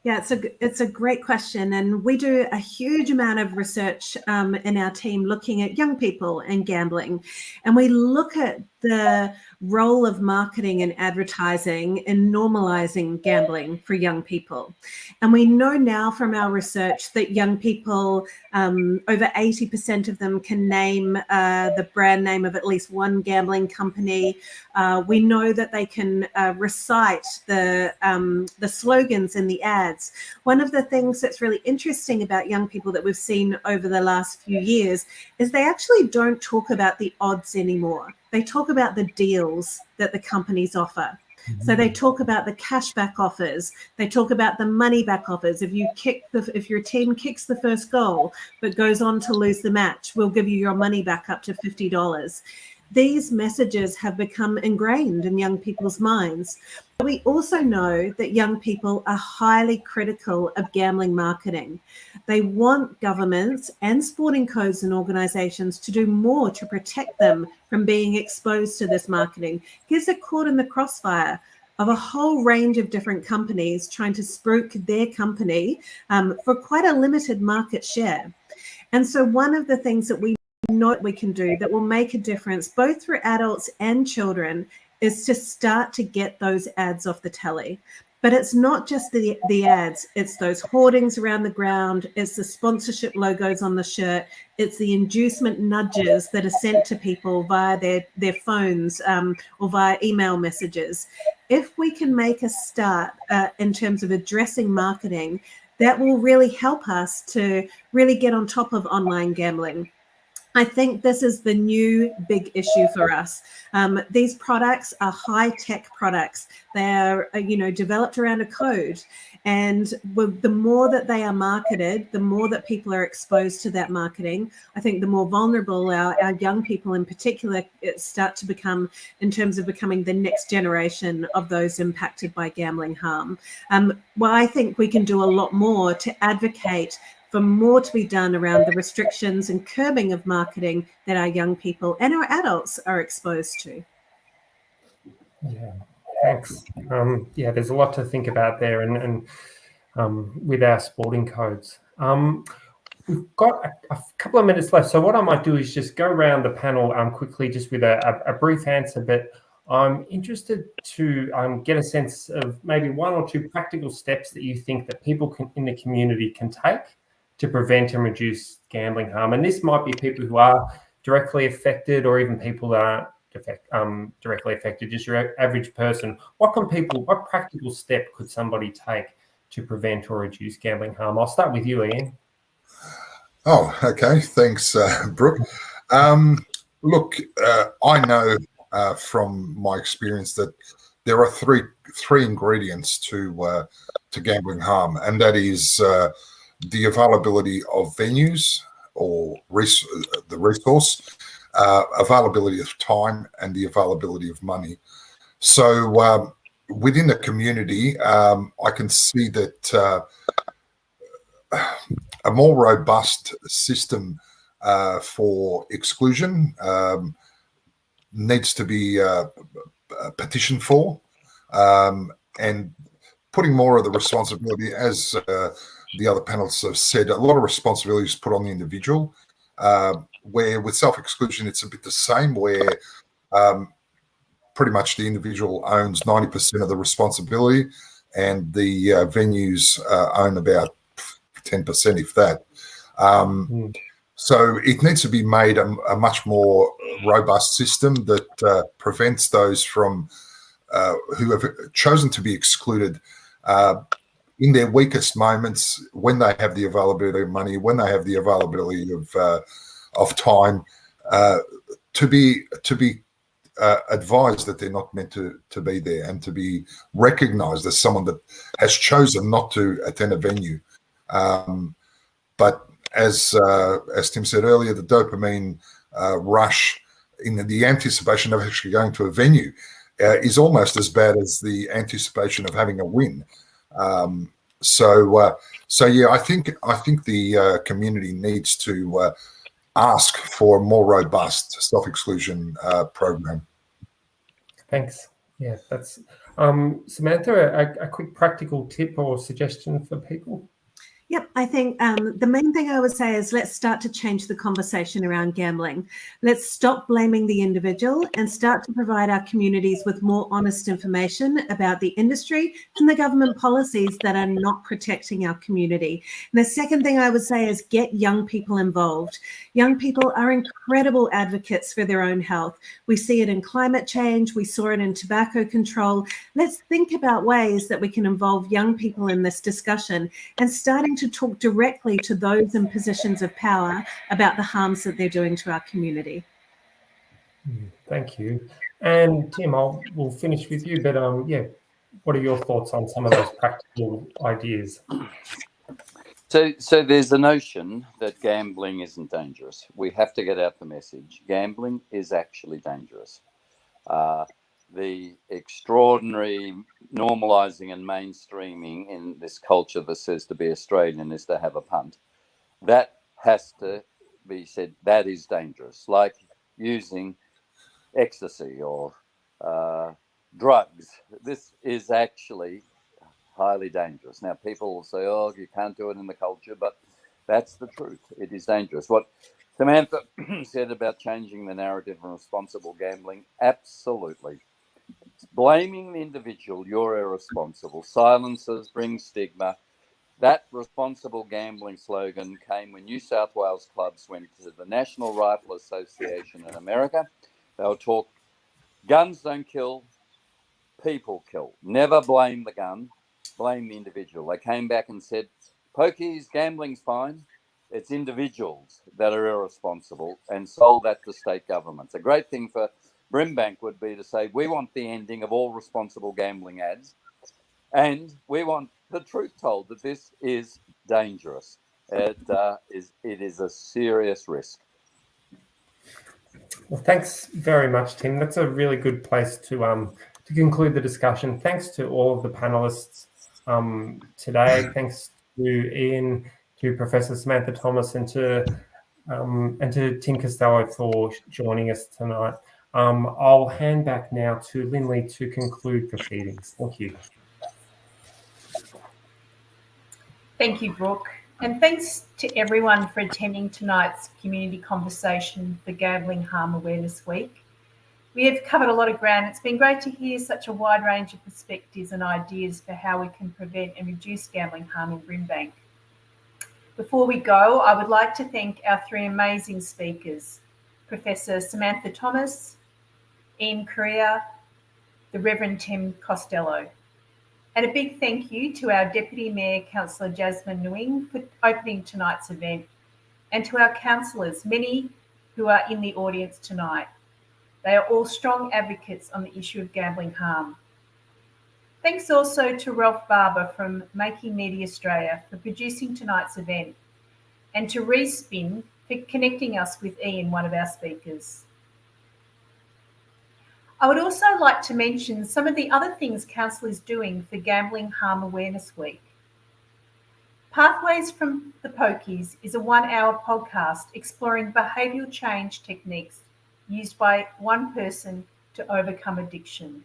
[SPEAKER 3] Yeah, it's a great question, and we do a huge amount of research in our team looking at young people and gambling, and we look at the role of marketing and advertising in normalizing gambling for young people. And we know now from our research that young people, over 80% of them can name the brand name of at least one gambling company. We know that they can recite the slogans in the ads. One of the things that's really interesting about young people that we've seen over the last few years is they actually don't talk about the odds anymore. They talk about the deals that the companies offer. So they talk about the cashback offers. They talk about the money back offers. If your team kicks the first goal but goes on to lose the match, we'll give you your money back up to $50. These messages have become ingrained in young people's minds. But we also know that young people are highly critical of gambling marketing. They want governments and sporting codes and organisations to do more to protect them from being exposed to this marketing, because they're caught in the crossfire of a whole range of different companies trying to spruik their company for quite a limited market share. And so one of the things that we know we can do that will make a difference both for adults and children is to start to get those ads off the telly. But it's not just the ads, it's those hoardings around the ground, it's the sponsorship logos on the shirt, it's the inducement nudges that are sent to people via their phones or via email messages. If we can make a start in terms of addressing marketing, that will really help us to really get on top of online gambling. I think this is the new big issue for us. These products are high-tech products. They are, developed around a code. And the more that they are marketed, the more that people are exposed to that marketing, I think the more vulnerable our young people in particular start to become in terms of becoming the next generation of those impacted by gambling harm. Well, I think we can do a lot more to advocate for more to be done around the restrictions and curbing of marketing that our young people and our adults are exposed to.
[SPEAKER 6] Yeah, thanks. Yeah, there's a lot to think about there, and with our sporting codes. We've got a couple of minutes left, so what I might do is just go around the panel quickly, just with a brief answer, but I'm interested to get a sense of maybe one or two practical steps that you think that people in the community can take to prevent and reduce gambling harm. And this might be people who are directly affected, or even people that aren't directly affected, just your average person. What practical step could somebody take to prevent or reduce gambling harm? I'll start with you, Ian.
[SPEAKER 4] Oh, okay. Thanks, Brooke. Look, I know from my experience that there are three ingredients to gambling harm, and that is the availability of venues or the resource, availability of time, and the availability of money. So within the community, I can see that a more robust system for exclusion needs to be petitioned for, and putting more of the responsibility, as the other panelists have said, a lot of responsibility is put on the individual, where with self-exclusion, it's a bit the same, where pretty much the individual owns 90% of the responsibility, and the venues own about 10%, if that. So it needs to be made a much more robust system that prevents those from who have chosen to be excluded in their weakest moments, when they have the availability of money, when they have the availability of time, to be advised that they're not meant to be there, and to be recognised as someone that has chosen not to attend a venue. But as Tim said earlier, the dopamine rush in the anticipation of actually going to a venue is almost as bad as the anticipation of having a win. So yeah, I think the community needs to ask for a more robust self-exclusion program.
[SPEAKER 6] Thanks. Yeah, that's Samantha. A quick practical tip or suggestion for people.
[SPEAKER 3] Yep, I think the main thing I would say is let's start to change the conversation around gambling. Let's stop blaming the individual and start to provide our communities with more honest information about the industry and the government policies that are not protecting our community. And the second thing I would say is get young people involved. Young people are incredible advocates for their own health. We see it in climate change. We saw it in tobacco control. Let's think about ways that we can involve young people in this discussion and starting to talk directly to those in positions of power about the harms that they're doing to our community.
[SPEAKER 6] Thank you. And Tim, we'll finish with you, but yeah, what are your thoughts on some of those practical ideas?
[SPEAKER 5] So there's a notion that gambling isn't dangerous. We have to get out the message. Gambling is actually dangerous. The extraordinary normalizing and mainstreaming in this culture that says to be Australian is to have a punt. That has to be said, that is dangerous. Like using ecstasy or drugs. This is actually highly dangerous. Now, people will say, oh, you can't do it in the culture, but that's the truth. It is dangerous. What Samantha said about changing the narrative and responsible gambling, absolutely. Blaming the individual, you're irresponsible. Silences bring stigma. That responsible gambling slogan came when New South Wales clubs went to the National Rifle Association in America. They would talk, guns don't kill, people kill. Never blame the gun, blame the individual. They came back and said, pokies, gambling's fine. It's individuals that are irresponsible, and sold that to state governments. A great thing for Brimbank would be to say, we want the ending of all responsible gambling ads, and we want the truth told that this is dangerous. It is a serious risk.
[SPEAKER 6] Well, thanks very much, Tim. That's a really good place to conclude the discussion. Thanks to all of the panelists today. Thanks to Ian, to Professor Samantha Thomas, and to Tim Costello for joining us tonight. I'll hand back now to Lindley to conclude proceedings. Thank you.
[SPEAKER 1] Thank you, Brooke. And thanks to everyone for attending tonight's community conversation for Gambling Harm Awareness Week. We have covered a lot of ground. It's been great to hear such a wide range of perspectives and ideas for how we can prevent and reduce gambling harm in Brimbank. Before we go, I would like to thank our three amazing speakers, Professor Samantha Thomas, Ian Correa, the Reverend Tim Costello. And a big thank you to our Deputy Mayor, Councillor Jasmine Nguyen, for opening tonight's event, and to our councillors, many who are in the audience tonight. They are all strong advocates on the issue of gambling harm. Thanks also to Ralph Barber from Making Media Australia for producing tonight's event, and to Respin for connecting us with Ian, one of our speakers. I would also like to mention some of the other things Council is doing for Gambling Harm Awareness Week. Pathways from the Pokies is a 1-hour podcast exploring behavioural change techniques used by one person to overcome addiction.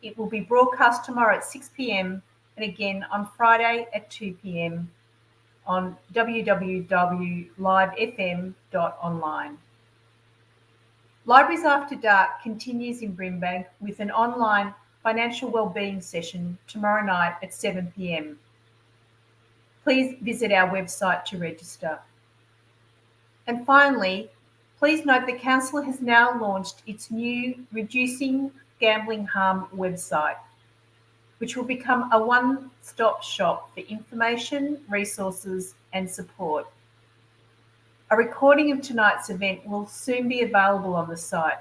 [SPEAKER 1] It will be broadcast tomorrow at 6 p.m. and again on Friday at 2 p.m. on www.livefm.online. Libraries After Dark continues in Brimbank with an online financial wellbeing session tomorrow night at 7 p.m. Please visit our website to register. And finally, please note the Council has now launched its new Reducing Gambling Harm website, which will become a one-stop shop for information, resources and support. A recording of tonight's event will soon be available on the site,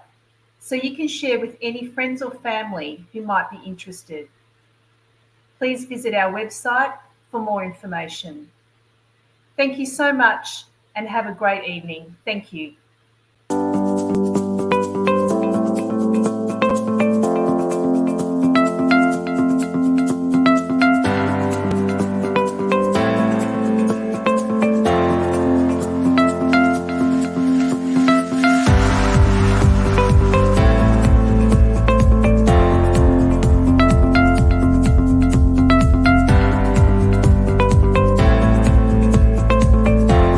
[SPEAKER 1] so you can share with any friends or family who might be interested. Please visit our website for more information. Thank you so much and have a great evening. Thank you.